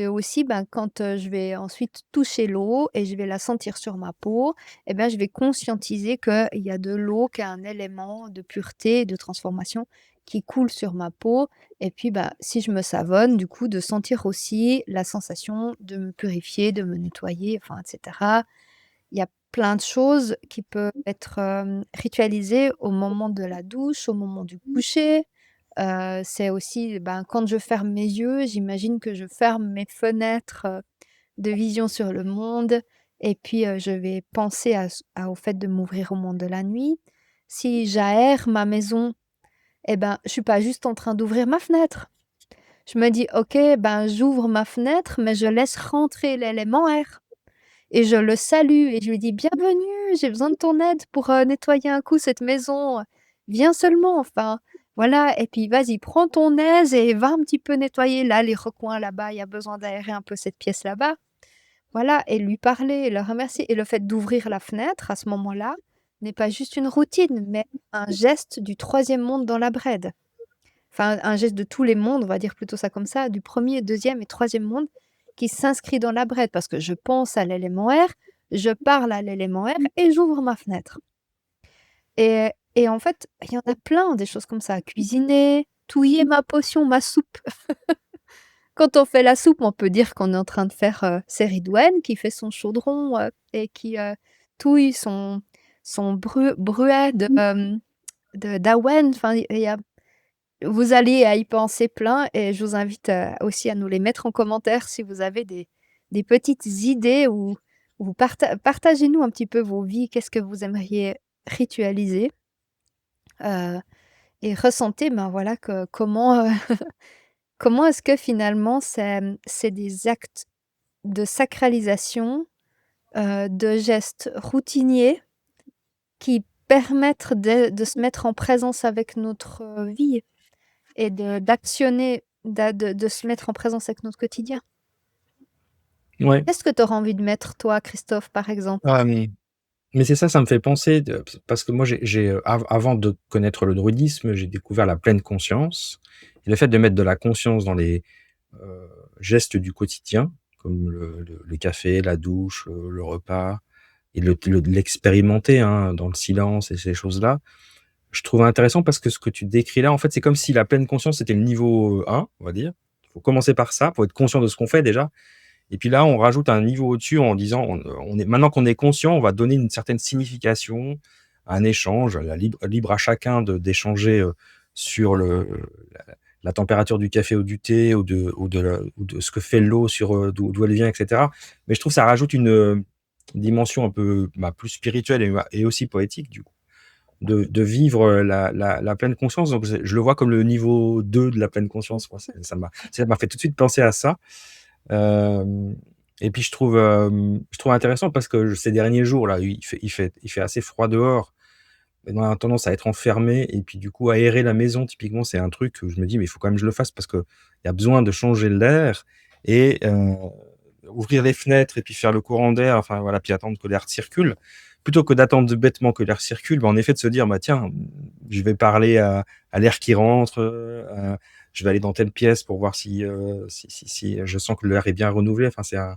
aussi, ben, quand, je vais ensuite toucher l'eau et je vais la sentir sur ma peau et ben, je vais conscientiser qu'il y a de l'eau, qui est un élément de pureté et de transformation qui coule sur ma peau et puis, bah, si je me savonne, du coup, de sentir aussi la sensation de me purifier, de me nettoyer, enfin et cetera. Il y a plein de choses qui peuvent être, ritualisées au moment de la douche, au moment du coucher. C'est aussi, ben, quand je ferme mes yeux, j'imagine que je ferme mes fenêtres, de vision sur le monde et puis, je vais penser au fait de m'ouvrir au monde de la nuit. Si j'aère ma maison et ben, je suis pas juste en train d'ouvrir ma fenêtre. Je me dis: «OK, ben, j'ouvre ma fenêtre, mais je laisse rentrer l'élément air». Et je le salue et je lui dis: «Bienvenue, j'ai besoin de ton aide pour, nettoyer un coup cette maison, viens seulement, enfin, voilà et puis vas-y, prends ton aise et va un petit peu nettoyer là, les recoins là-bas, il y a besoin d'aérer un peu cette pièce là-bas». Voilà et lui parler et le remercier et le fait d'ouvrir la fenêtre à ce moment-là, n'est pas juste une routine, mais un geste du troisième monde dans la Brède. Enfin, un geste de tous les mondes, on va dire plutôt ça comme ça, du premier, deuxième et troisième monde qui s'inscrit dans la brède parce que je pense à l'élément air, je parle à l'élément air et j'ouvre ma fenêtre et en fait, il y en a plein des choses comme ça. Cuisiner, touiller ma potion, ma soupe. Quand on fait la soupe, on peut dire qu'on est en train de faire, c'est Ridouane qui fait son chaudron, et qui, touille son bruet de d'Awen. Enfin, il y a vous allez à y penser plein et je vous invite, aussi à nous les mettre en commentaire si vous avez des petites idées ou vous partagez-nous un petit peu vos vies. Qu'est-ce que vous aimeriez ritualiser? Heu et ressentez, ben, voilà, que comment, comment est-ce que finalement c'est des actes de sacralisation, de gestes routiniers qui permettent de se mettre en présence avec notre, vie. Et d'actionner, de se mettre en présence avec notre quotidien. Ouais, Qu'est-ce que tu aurais envie de mettre toi, Christophe, par exemple? mais c'est ça, ça me fait penser parce que moi avant de connaître le druidisme, j'ai découvert la pleine conscience et le fait de mettre de la conscience dans les, gestes du quotidien, comme le café, la douche, le repas et l'expérimenter, hein, dans le silence et ces choses-là. Je trouve intéressant parce que ce que tu décris là, en fait, c'est comme si la pleine conscience était le niveau, 1, on va dire. Il faut commencer par ça, pour être conscient de ce qu'on fait déjà et puis là, on rajoute un niveau au-dessus en disant on est maintenant qu'on est conscient, on va donner une certaine signification à un échange, libre à chacun d'échanger, sur la température du café ou du thé ou de ce que fait l'eau sur, d'où elle vient et cetera. Mais je trouve que ça rajoute une dimension un peu, bah, plus spirituelle et aussi poétique du coup, de vivre, la pleine conscience. Donc je le vois comme le niveau 2 de la pleine conscience, quoi. Ça m'a fait tout de suite penser à ça. Hem et puis je trouve intéressant parce que ces derniers jours là, il fait assez froid dehors et on a tendance à être enfermé et puis du coup aérer la maison typiquement, c'est un truc que je me dis: «Mais il faut quand même que je le fasse parce qu'il y a besoin de changer l'air» et ouvrir les fenêtres et puis faire le courant d'air, enfin voilà, puis attendre que l'air circule. Plutôt que d'attendre bêtement que l'air circule, bah, en effet de se dire: «Bah tiens, je vais parler à l'air qui rentre, je vais aller dans telle pièce pour voir si je sens que l'air est bien renouvelé». Enfin c'est un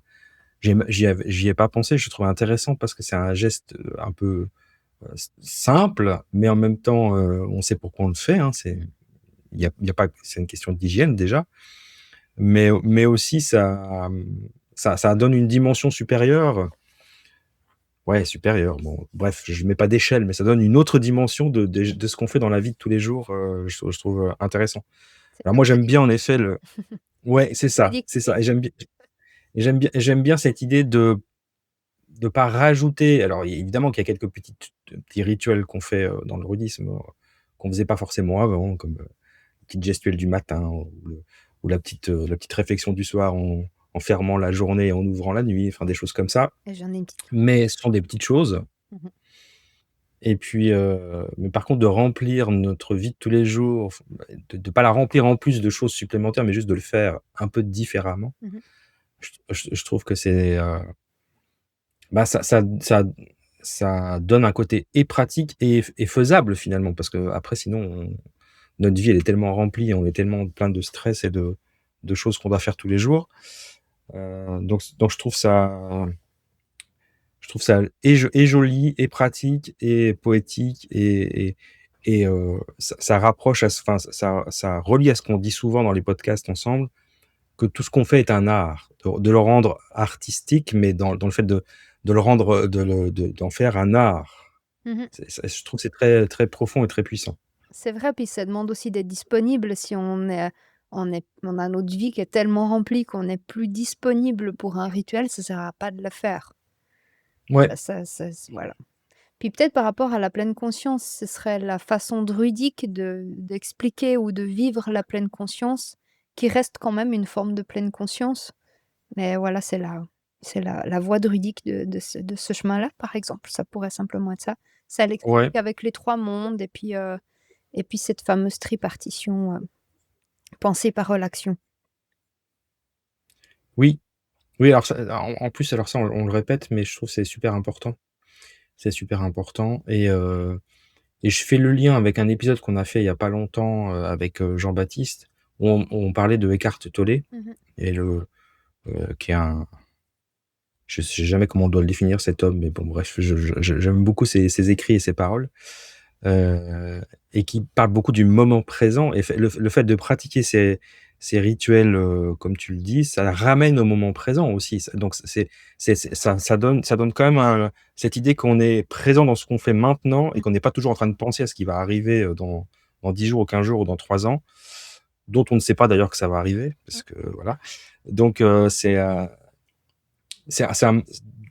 j'y ai pas pensé, je trouve intéressant parce que c'est un geste, un peu, simple, mais en même temps, on sait pourquoi on le fait, hein. Il y a pas c'est une question d'hygiène déjà, mais aussi ça donne une dimension supérieure. Ouais, supérieure, bon, bref, je mets pas d'échelle, mais ça donne une autre dimension de ce qu'on fait dans la vie de tous les jours, je trouve, intéressant. C'est Alors un moi, peu j'aime bien en effet le ouais, ludique. c'est ça et j'aime bien cette idée de pas rajouter alors évidemment qu'il y a quelques petits rituels qu'on fait, dans le bouddhisme, qu'on faisait pas forcément avant, comme, petite gestuelle du matin ou la petite réflexion du soir en fermant la journée et en ouvrant la nuit, enfin des choses comme ça. Et j'en ai une petite. Mais ce sont des petites choses Mmh. et puis, mais par contre de remplir notre vie de tous les jours, de pas la remplir en plus de choses supplémentaires, mais juste de le faire un peu différemment. Mmh. Je trouve que c'est, bah, ça ça donne un côté et pratique et faisable finalement parce qu'après sinon notre vie elle est tellement remplie, on est tellement plein de stress et de choses qu'on doit faire tous les jours. Donc je trouve ça et joli et pratique et poétique et ça rapproche enfin ça relie à ce qu'on dit souvent dans les podcasts ensemble, que tout ce qu'on fait est un art, de le rendre artistique, mais dans le fait de le rendre, d'en faire un art. Mmh. Je trouve que c'est très, très profond et très puissant. C'est vrai, puis ça demande aussi d'être disponible si on a notre vie qui est tellement remplie qu'on n'est plus disponible pour un rituel, ça sert à pas de le faire. Ouais, Ça voilà. Puis peut-être par rapport à la pleine conscience, ce serait la façon druidique d'expliquer ou de vivre la pleine conscience, qui reste quand même une forme de pleine conscience. Mais voilà, c'est la voie druidique de ce chemin-là, par exemple. Ça pourrait simplement être ça. Ça ouais, l'explique avec les 3 mondes et puis cette fameuse tripartition, pensée, parole, action. oui, oui, alors ça en plus, alors ça, on le répète, mais je trouve que c'est super important. C'est super important et je fais le lien avec un épisode qu'on a fait il y a pas longtemps, avec, Jean-Baptiste, où on parlait de Eckhart Tolle Mmh. et qui est un je sais jamais comment on doit le définir cet homme, mais bon bref, j'aime beaucoup ses écrits et ses paroles, heu et qui parle beaucoup du moment présent et le fait de pratiquer ces rituels, comme tu le dis, ça ramène au moment présent aussi. Donc ça donne quand même cette idée qu'on est présent dans ce qu'on fait maintenant et qu'on n'est pas toujours en train de penser à ce qui va arriver, dans 10 jours ou 15 jours ou dans 3 ans, dont on ne sait pas d'ailleurs que ça va arriver parce que voilà. Donc c'est un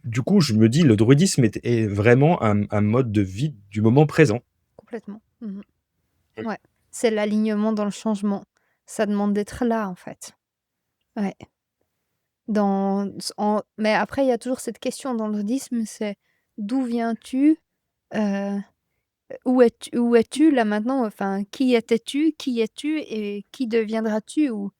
du coup, je me dis, le druidisme est vraiment un mode de vie du moment présent. Complètement. Mmh. Oui. Ouais. C'est l'alignement dans le changement. Ça demande d'être là, en fait. Ouais. Mais après, il y a toujours cette question dans le bouddhisme, c'est: «D'où viens-tu?» heu, «Où es-tu là maintenant?» Enfin, «Qui étais-tu? Qui es-tu et qui deviendras-tu?» ou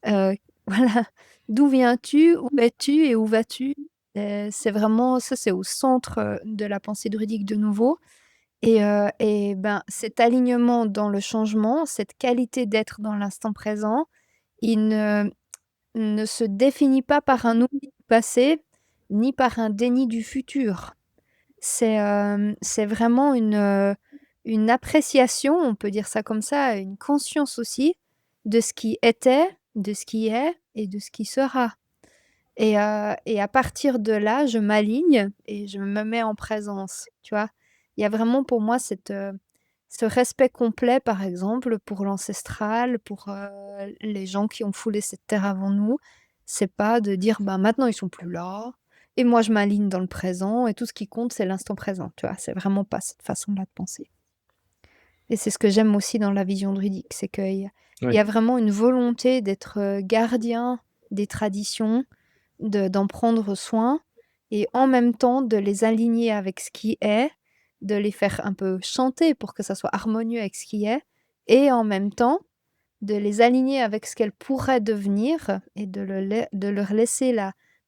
voilà. «D'où viens-tu? Où es-tu et où vas-tu?» C'est vraiment ça, c'est au centre, de la pensée druidique de nouveau et ben, cet alignement dans le changement, cette qualité d'être dans l'instant présent, il ne se définit pas par un oubli du passé, ni par un déni du futur. C'est vraiment une appréciation, on peut dire ça comme ça, une conscience aussi de ce qui était, de ce qui est et de ce qui sera et à partir de là, je m'aligne et je me mets en présence, tu vois? Il y a vraiment pour moi ce respect complet, par exemple, pour l'ancestral, pour, les gens qui ont foulé cette terre avant nous. C'est pas de dire: «Bah, maintenant ils sont plus là et moi je m'aligne dans le présent et tout ce qui compte, c'est l'instant présent», tu vois? C'est vraiment pas cette façon-là de penser et c'est ce que j'aime aussi dans la vision druidique, c'est qu'il y Oui. a vraiment une volonté d'être, gardien des traditions, d'en prendre soin et en même temps de les aligner avec ce qui est, de les faire un peu chanter pour que ça soit harmonieux avec ce qui est et en même temps de les aligner avec ce qu'elles pourraient devenir et de leur laisser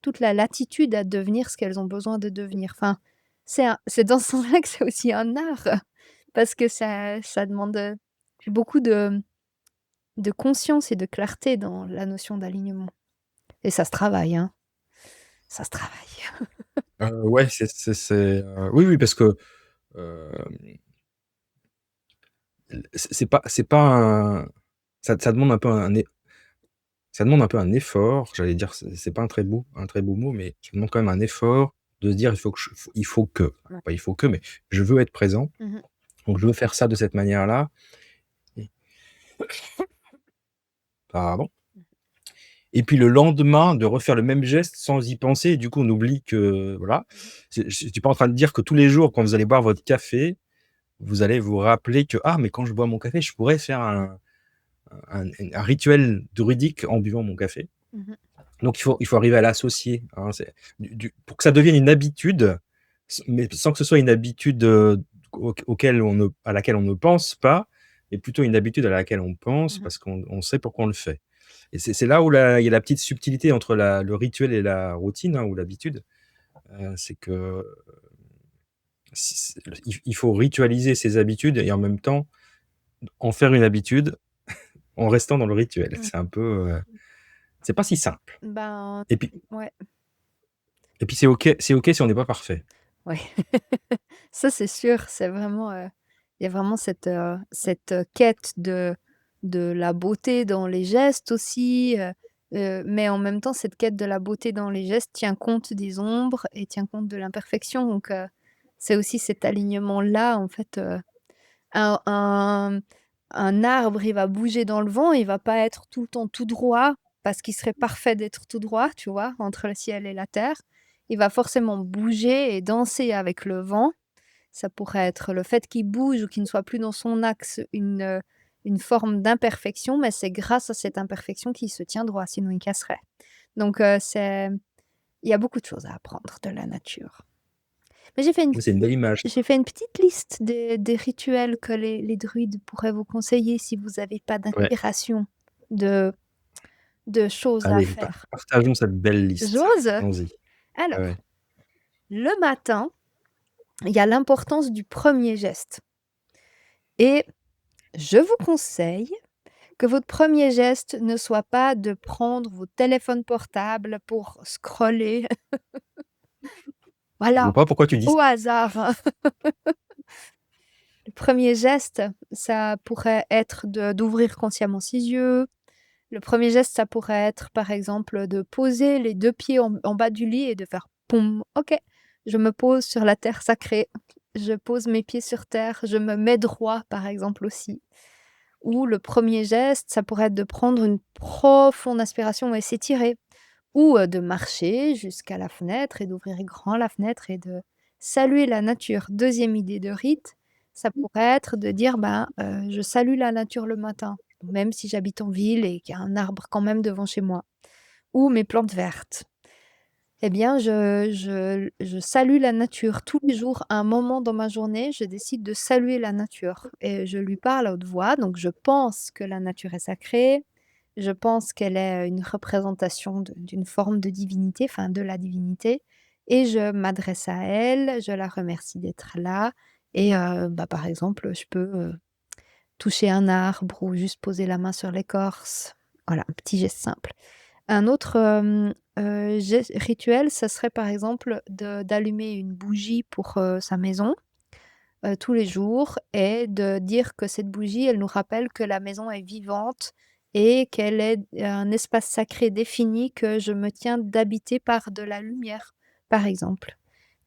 toute la latitude à devenir ce qu'elles ont besoin de devenir. Enfin, c'est dans ce sens-là que c'est aussi un art parce que ça demande, beaucoup de conscience et de clarté dans la notion d'alignement et ça se travaille, hein, ça se travaille. Ouais, oui, oui, parce que, hem, c'est pas un ça demande un peu ça demande un peu un effort, j'allais dire, c'est pas un très beau mot, mais ça demande quand même un effort de se dire: «Il faut que», Ouais. pas «il faut que», mais je veux être présent, Mmh. donc je veux faire ça de cette manière-là et pardon. Et puis le lendemain, de refaire le même geste sans y penser et du coup, on oublie que voilà. Mmh. Je suis pas en train de dire que tous les jours, quand vous allez boire votre café, vous allez vous rappeler que: «Ah, mais quand je bois mon café, je pourrais faire un rituel druidique en buvant mon café». Mmh. Donc il faut arriver à l'associer, hein, c'est pour que ça devienne une habitude, mais sans que ce soit une habitude, auquel à laquelle on ne pense pas, mais plutôt une habitude à laquelle on pense Mmh. parce qu'on sait pourquoi on le fait. Et c'est là où il y a la petite subtilité entre le rituel et la routine, hein, ou l'habitude, c'est que Il faut ritualiser ses habitudes et en même temps en faire une habitude en restant dans le rituel. Mmh. C'est un peu, c'est pas si simple. Ben, Et puis ouais, c'est OK si on n'est pas parfait. ouais. Ça, c'est sûr, c'est vraiment, il y a vraiment cette, quête de la beauté dans les gestes aussi, mais en même temps, cette quête de la beauté dans les gestes tient compte des ombres et tient compte de l'imperfection, donc c'est aussi cet alignement-là, en fait, un un un arbre, il va bouger dans le vent, il va pas être tout le temps tout droit, parce qu'il serait parfait d'être tout droit, tu vois? Entre le ciel et la terre. Il va forcément bouger et danser avec le vent. Ça pourrait être le fait qu'il bouge ou qu'il ne soit plus dans son axe, une forme d'imperfection, mais c'est grâce à cette imperfection qu'il se tient droit, sinon il casserait. Donc c'est il y a beaucoup de choses à apprendre de la nature. Mais C'est une belle image ça. j'ai fait une petite liste des rituels que les druides pourraient vous conseiller si vous avez pas Ouais. d'inspiration de choses à Allez, faire. partageons cette belle liste. J'ose? Allons-y. Ouais, Alors, ouais. le matin, il y a l'importance du premier geste et je vous conseille que votre premier geste ne soit pas de prendre votre téléphone portable pour scroller, Je voilà, vois pas pourquoi tu dis ça. au hasard. Le premier geste, ça pourrait être d'ouvrir consciemment ses yeux. Le premier geste, ça pourrait être, par exemple, de poser les 2 pieds en bas du lit et de faire: «Poum, OK, je me pose sur la terre sacrée. Je pose mes pieds sur terre, je me mets droit», par exemple aussi. Ou le premier geste, ça pourrait être de prendre une profonde inspiration et s'étirer. Ou, de marcher jusqu'à la fenêtre et d'ouvrir grand la fenêtre et de saluer la nature. Deuxième idée de rite, ça pourrait être de dire: «Ben, je salue la nature le matin», même si j'habite en ville et qu'il y a un arbre quand même devant chez moi. Ou mes plantes vertes. Eh bien, je salue la nature tous les jours, à un moment dans ma journée, je décide de saluer la nature et je lui parle à haute voix. Donc je pense que la nature est sacrée, je pense qu'elle est une représentation d'une forme de divinité, enfin de la divinité et je m'adresse à elle, je la remercie d'être là et bah, par exemple, je peux, toucher un arbre ou juste poser la main sur l'écorce. Voilà, un petit geste simple. Un autre, geste rituel, ça serait par exemple d'allumer une bougie pour, sa maison, tous les jours et de dire que cette bougie, elle nous rappelle que la maison est vivante et qu'elle est un espace sacré défini que je me tiens d'habiter par de la lumière, par exemple.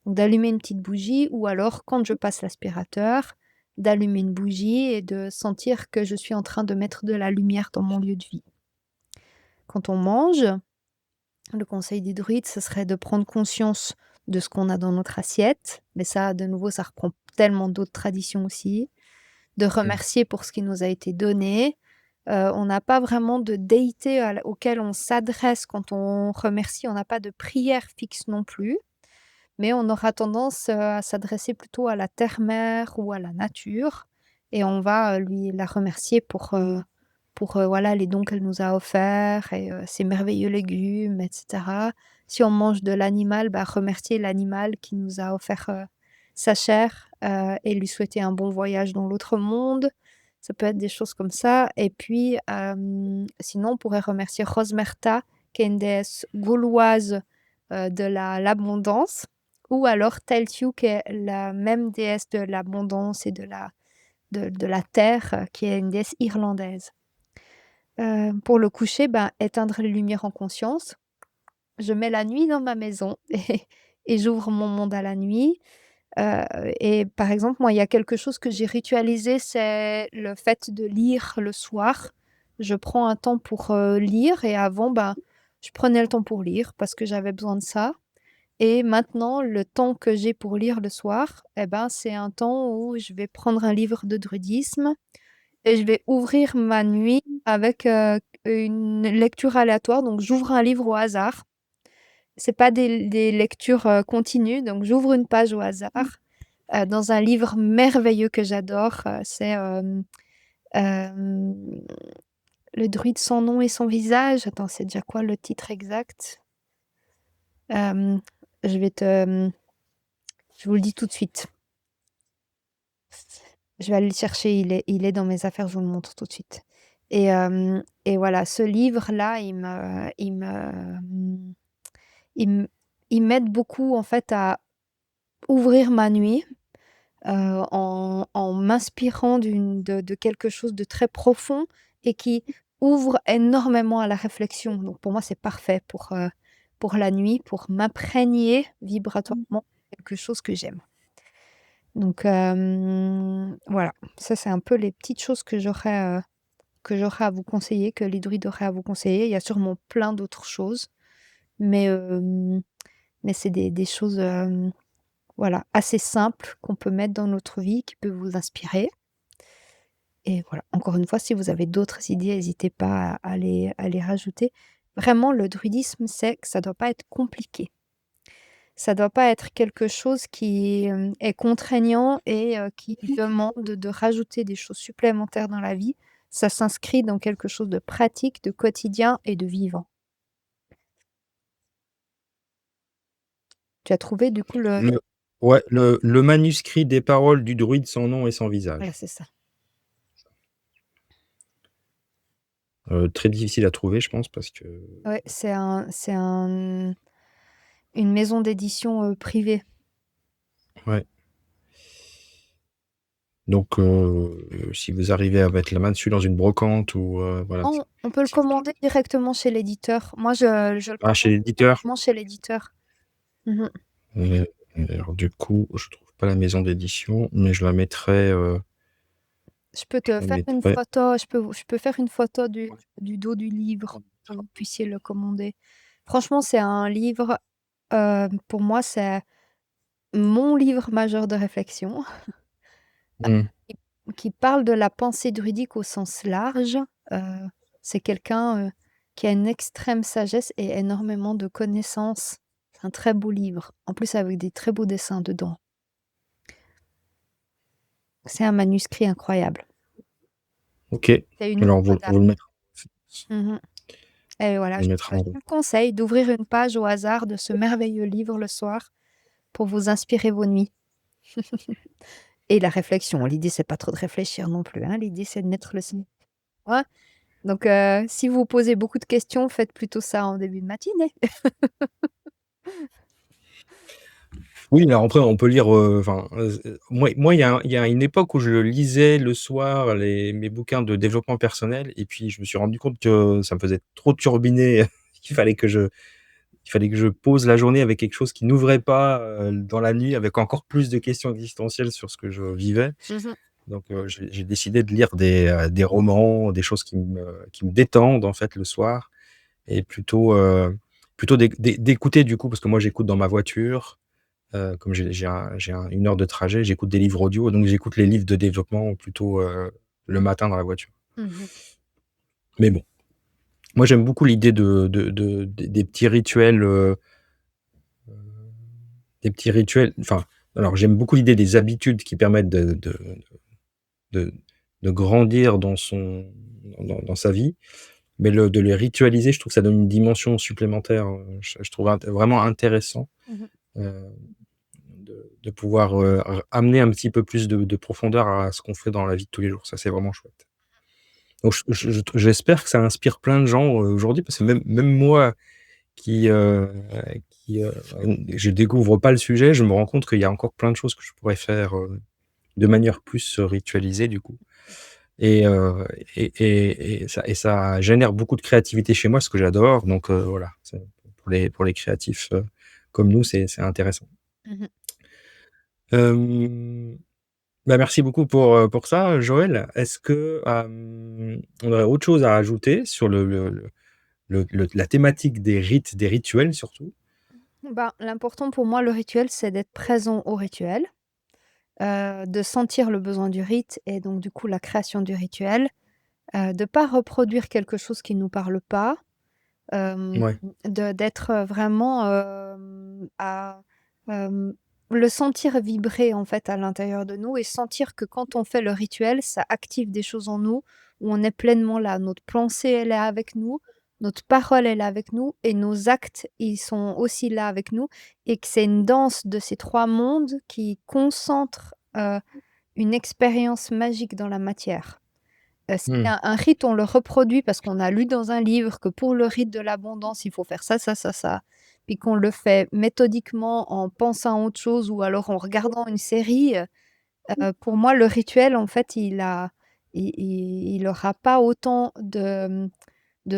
Donc d'allumer une petite bougie ou alors quand je passe l'aspirateur, d'allumer une bougie et de sentir que je suis en train de mettre de la lumière dans mon lieu de vie. Quand on mange, le conseil des druides, ce serait de prendre conscience de ce qu'on a dans notre assiette, mais ça, de nouveau, ça reprend tellement d'autres traditions aussi. De Mmh. remercier pour ce qui nous a été donné. On n'a pas vraiment de déité auquel on s'adresse quand on remercie, on n'a pas de prière fixe non plus, mais on aura tendance, à s'adresser plutôt à la terre-mère ou à la nature et on va, lui la remercier pour, voilà, les dons qu'elle nous a offerts et ses merveilleux légumes et cetera. Si on mange de l'animal, bah, remercier l'animal qui nous a offert, sa chair, et lui souhaiter un bon voyage dans l'autre monde. Ça peut être des choses comme ça et puis, sinon on pourrait remercier Rosmerta, qui est une déesse gauloise, de l'abondance ou alors Teltiu, qui est la même déesse de l'abondance et de la terre, qui est une déesse irlandaise. Pour le coucher, ben, éteindre les lumières en conscience. Je mets la nuit dans ma maison et j'ouvre mon monde à la nuit, heu et par exemple, moi, il y a quelque chose que j'ai ritualisé, c'est le fait de lire le soir. Je prends un temps pour, lire et avant, ben, je prenais le temps pour lire parce que j'avais besoin de ça et maintenant, le temps que j'ai pour lire le soir et ben, c'est un temps où je vais prendre un livre de druidisme et je vais ouvrir ma nuit avec, une lecture aléatoire, donc j'ouvre un livre au hasard. C'est pas des lectures, continues, donc j'ouvre une page au hasard, dans un livre merveilleux que j'adore, c'est, hem, Le druide sans nom et sans visage. Attends, c'est déjà quoi le titre exact? Hem, je vais te, je vous le dis tout de suite. Je vais aller le chercher, il est dans mes affaires, je vous le montre tout de suite. Et voilà, ce livre-là, il m il m'aide beaucoup, en fait, à ouvrir ma nuit, en m'inspirant de quelque chose de très profond et qui ouvre énormément à la réflexion. Donc pour moi, c'est parfait pour la nuit, pour m'imprégner vibratoirement de quelque chose que j'aime. Donc voilà, ça c'est un peu les petites choses que j'aurais à vous conseiller, que les druides auraient à vous conseiller. Il y a sûrement plein d'autres choses, mais mais c'est des choses, voilà, assez simples qu'on peut mettre dans notre vie, qui peuvent vous inspirer. Et voilà, encore une fois, si vous avez d'autres idées, n'hésitez pas à les rajouter. Vraiment, le druidisme, c'est que ça doit pas être compliqué. Ça doit pas être quelque chose qui, est contraignant et qui demande de rajouter des choses supplémentaires dans la vie. Ça s'inscrit dans quelque chose de pratique, de quotidien et de vivant. Tu as trouvé du coup le Le Ouais, le manuscrit des paroles du druide sans nom et sans voilà, visage. c'est ça. Très difficile à trouver, je pense, parce que Ouais, c'est une maison d'édition, privée. ouais, donc si vous arrivez à mettre la main dessus dans une brocante ou voilà, On peut le si vous commander directement chez l'éditeur. Moi, je le chez commande l'éditeur? directement chez l'éditeur. Mmh. Heu, alors du coup, je trouve pas la maison d'édition, mais je la mettrai, Je peux je te la faire une mettrai photo, je peux faire une photo du dos du livre pour que vous puissiez le commander. Franchement, c'est un livre, pour moi, c'est mon livre majeur de réflexion mmh, qui qui parle de la pensée druidique au sens large. Heu, c'est quelqu'un, qui a une extrême sagesse et énormément de connaissances. C'est un très beau livre, en plus avec des très beaux dessins dedans. C'est un manuscrit incroyable. OK. C'est une Alors œuvre on d'art. va le mettre Mmh. Et voilà, on le mettra en je vous conseille d'ouvrir une page au hasard de ce merveilleux livre le soir pour vous inspirer vos nuits. Et la réflexion, l'idée c'est pas trop de réfléchir non plus, hein, l'idée c'est de mettre le ciné ouais, donc si vous vous posez beaucoup de questions, faites plutôt ça en début de matinée. Oui, alors après on peut lire, enfin, moi il y a une époque où je lisais le soir mes bouquins de développement personnel et puis je me suis rendu compte que ça me faisait trop turbiner, qu'il fallait que je il fallait que je pose la journée avec quelque chose qui n'ouvrait pas, dans la nuit avec encore plus de questions existentielles sur ce que je vivais. Mmh. Donc j'ai décidé de lire des romans, des choses qui me détendent en fait le soir et plutôt d'écouter du coup, parce que moi j'écoute dans ma voiture, comme j'ai 1 heure de trajet, j'écoute des livres audio, donc j'écoute les livres de développement plutôt, le matin dans la voiture. Mmh. Mais bon, moi j'aime beaucoup l'idée des petits rituels, enfin, alors j'aime beaucoup l'idée des habitudes qui permettent de de grandir dans sa vie, mais de les ritualiser, je trouve que ça donne une dimension supplémentaire, je trouve vraiment intéressant, Mmh. heu, de pouvoir, amener un petit peu plus de profondeur à ce qu'on fait dans la vie de tous les jours. Ça, c'est vraiment chouette. Donc j'espère que ça inspire plein de gens, aujourd'hui, parce que même moi qui, qui, heu, je découvre pas le sujet, je me rends compte qu'il y a encore plein de choses que je pourrais faire, de manière plus, ritualisée du coup et heu et ça génère beaucoup de créativité chez moi, ce que j'adore donc voilà, c'est pour les créatifs, comme nous, c'est intéressant. Mmh. Hem, Bah, merci beaucoup pour ça, Joël. Est-ce que, on aurait autre chose à ajouter sur la thématique des rites, des rituels surtout? Ben, l'important pour moi, le rituel, c'est d'être présent au rituel, de sentir le besoin du rite et donc du coup la création du rituel, de pas reproduire quelque chose qui ne nous parle pas. Hem, Ouais. d'être, vraiment, à, hem, le sentir vibrer, en fait, à l'intérieur de nous et sentir que quand on fait le rituel, ça active des choses en nous, où on est pleinement là. Notre pensée, elle est avec nous, notre parole, elle est avec nous et nos actes, ils sont aussi là avec nous et que c'est une danse de ces 3 mondes qui concentrent, une expérience magique dans la matière. Si Mmh. un rite, on le reproduit parce qu'on a lu dans un livre que pour le rite de l'abondance, il faut faire ça, ça, ça, ça, puis qu'on le fait méthodiquement en pensant à autre chose ou alors en regardant une série, pour moi, le rituel, en fait, il aura pas autant de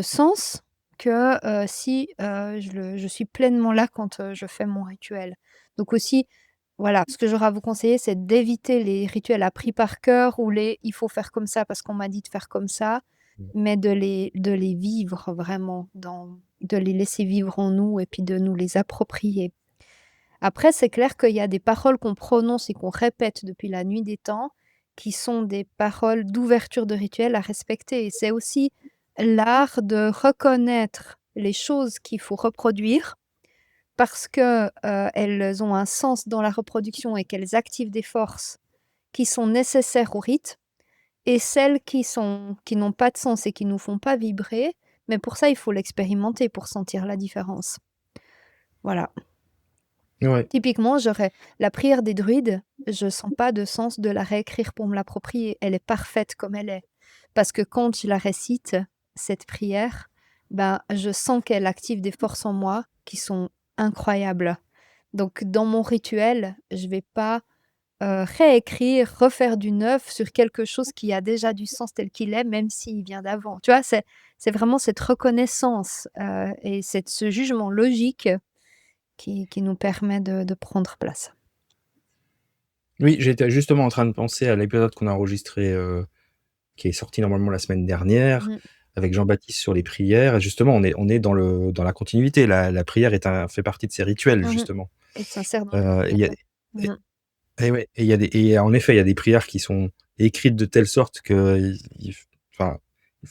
sens que, si, je suis pleinement là quand, je fais mon rituel. Donc aussi, voilà, ce que j'aurais à vous conseiller, c'est d'éviter les rituels appris par cœur ou les: «Il faut faire comme ça parce qu'on m'a dit de faire comme ça», mais de les vivre vraiment de les laisser vivre en nous et puis de nous les approprier. Après, c'est clair qu'il y a des paroles qu'on prononce et qu'on répète depuis la nuit des temps, qui sont des paroles d'ouverture de rituel à respecter et c'est aussi l'art de reconnaître les choses qu'il faut reproduire parce que, elles ont un sens dans la reproduction et qu'elles activent des forces qui sont nécessaires au rite et celles qui n'ont pas de sens et qui nous font pas vibrer, mais pour ça, il faut l'expérimenter pour sentir la différence. Voilà. Ouais. Typiquement, j'aurais la prière des druides, je sens pas de sens de la réécrire pour me l'approprier. Elle est parfaite comme elle est. Parce que quand je la récite, cette prière, ben, je sens qu'elle active des forces en moi qui sont incroyables. Donc dans mon rituel, je vais pas, réécrire, refaire du neuf sur quelque chose qui a déjà du sens tel qu'il est, même s'il vient d'avant. Tu vois? C'est vraiment cette reconnaissance, et ce jugement logique qui nous permet de prendre place. Oui, j'étais justement en train de penser à l'épisode qu'on a enregistré, qui est sorti normalement la semaine dernière, Mmh. avec Jean-Baptiste sur les prières et justement on est dans la continuité. La prière fait partie de ces rituels Mmh mh. justement. Et sincère dans Et il y a Mmh mh. et ouais et il y a des et en effet, il y a des prières qui sont écrites de telle sorte que il enfin,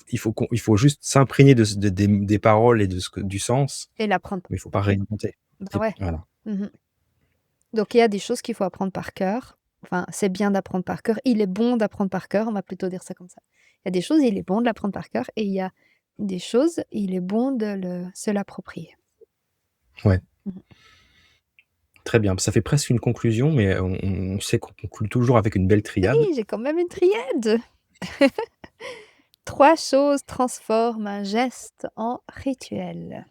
il faut juste s'imprégner de ce de des paroles et de ce que du sens, Et l'apprendre. mais il faut pas réinventer. Bah, C'est ouais. voilà. Mmh mh. Donc il y a des choses qu'il faut apprendre par cœur. Enfin, c'est bien d'apprendre par cœur. Il est bon d'apprendre par cœur, on va plutôt dire ça comme ça. Il y a des choses, il est bon de l'apprendre par cœur et il y a des choses, il est bon de se l'approprier. Ouais, Mmh mh. très bien. Ça fait presque une conclusion, mais on sait qu'on conclut toujours avec une belle triade. Oui, j'ai quand même une triade. 3 choses transforment un geste en rituel.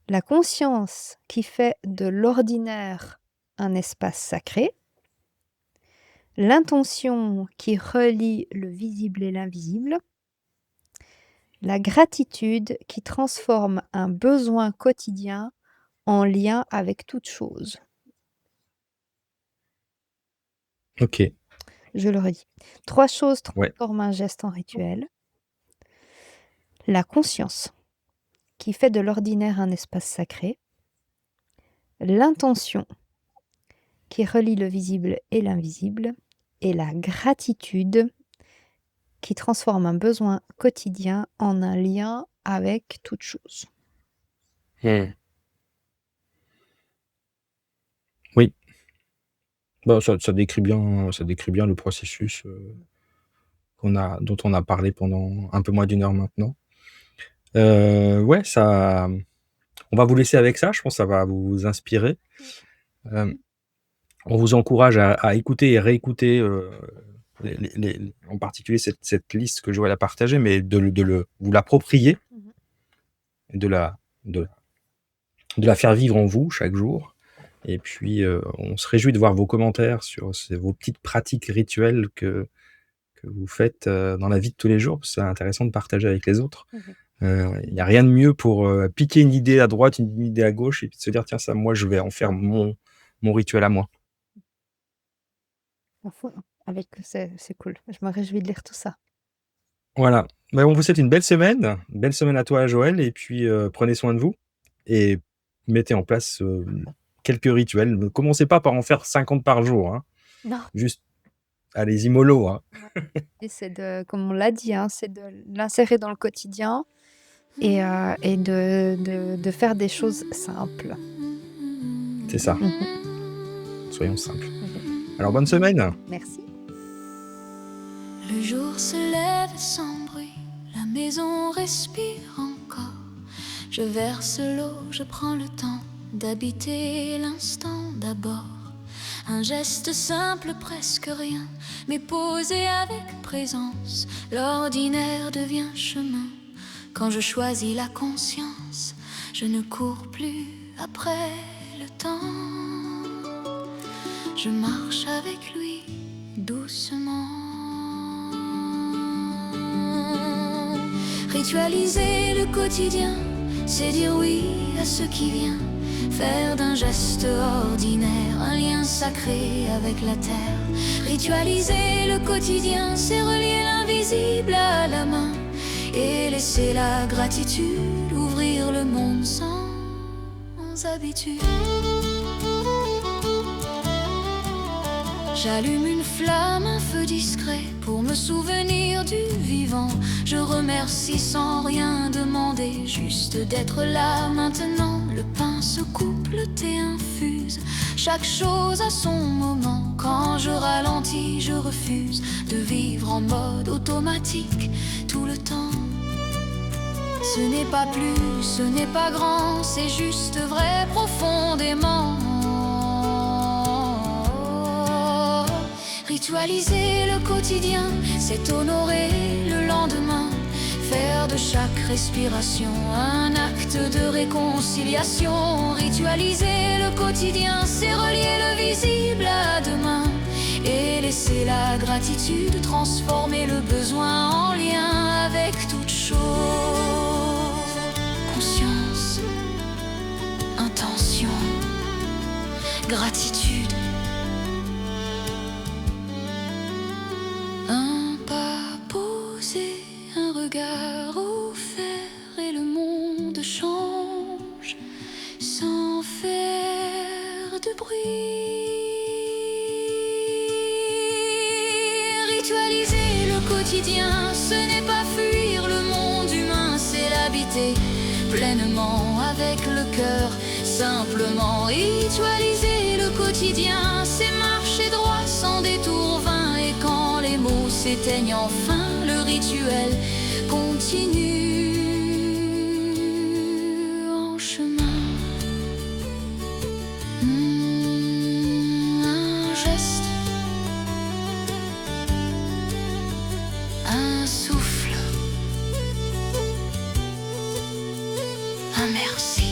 La conscience qui fait de l'ordinaire un espace sacré. L'intention qui relie le visible et l'invisible. La gratitude qui transforme un besoin quotidien en lien avec toute chose. OK, Je le redis. 3 choses ouais, transforment un geste en rituel. La conscience qui fait de l'ordinaire un espace sacré. L'intention qui relie le visible et l'invisible. Et la gratitude qui transforme un besoin quotidien en un lien avec toute chose. mmh, oui. Bah, ça décrit bien le processus, dont on a parlé pendant un peu moins d'une heure maintenant. Ouais, ça on va vous laisser avec ça, je pense que ça va vous inspirer. Hem, on vous encourage à écouter et réécouter, en particulier cette liste que Joël a partagée, mais de vous l'approprier Mmh mh. et de la faire vivre en vous chaque jour et puis, on se réjouit de voir vos commentaires sur vos petites pratiques rituelles que vous faites, dans la vie de tous les jours, parce que c'est intéressant de partager avec les autres. Mmh. Il y a rien de mieux pour, piquer une idée à droite, une idée à gauche et puis de se dire: «Tiens ça, moi je vais en faire mon rituel à moi». À fond, avec c'est cool. Je me réjouis de lire tout ça. Voilà. Bah, on vous souhaite une belle semaine à toi Joël et puis, prenez soin de vous et mettez en place, quelques rituels. Ne commencez pas par en faire 50 par jour, hein. Non. Juste allez-y mollo, hein. Ouais. Et c'est de comme on l'a dit, hein, c'est de l'insérer dans le quotidien et de faire des choses simples. C'est ça, Mmh mh. soyons simples. Mmh. Alors bonne semaine. Merci. Le jour se lève sans bruit, la maison respire encore. Je verse l'eau, je prends le temps d'habiter l'instant d'abord. Un geste simple, presque rien, mais posé avec présence. L'ordinaire devient chemin. Quand je choisis la conscience, je ne cours plus après le temps. Je marche avec lui doucement. Ritualiser le quotidien, c'est dire oui à ce qui vient. Faire d'un geste ordinaire un lien sacré avec la terre. Ritualiser le quotidien, c'est relier l'invisible à la main et laisser la gratitude ouvrir le monde sans habitude. J'allume une flamme, un feu discret pour me souvenir du vivant. Je remercie sans rien demander, juste d'être là maintenant. Le pain se coupe, le thé infuse, chaque chose a son moment. Quand je ralentis, je refuse de vivre en mode automatique tout le temps. Ce n'est pas plus, ce n'est pas grand, c'est juste vrai profondément. Ritualiser le quotidien, c'est honorer le lendemain. Faire de chaque respiration un acte de réconciliation. Ritualiser le quotidien, c'est relier le visible à demain et laisser la gratitude transformer le besoin en lien avec toute chose. Conscience, intention, gratitude. Un pas posé, un regard offert et le monde change sans faire de bruit. Ritualiser le quotidien, ce n'est pas fuir le monde humain, c'est l'habiter pleinement avec le cœur. Simplement ritualiser le quotidien, c'est marcher droit sans détour vain. Et quand les mots s'éteignent enfin, le rituel continue en chemin. Un geste, un souffle, un merci.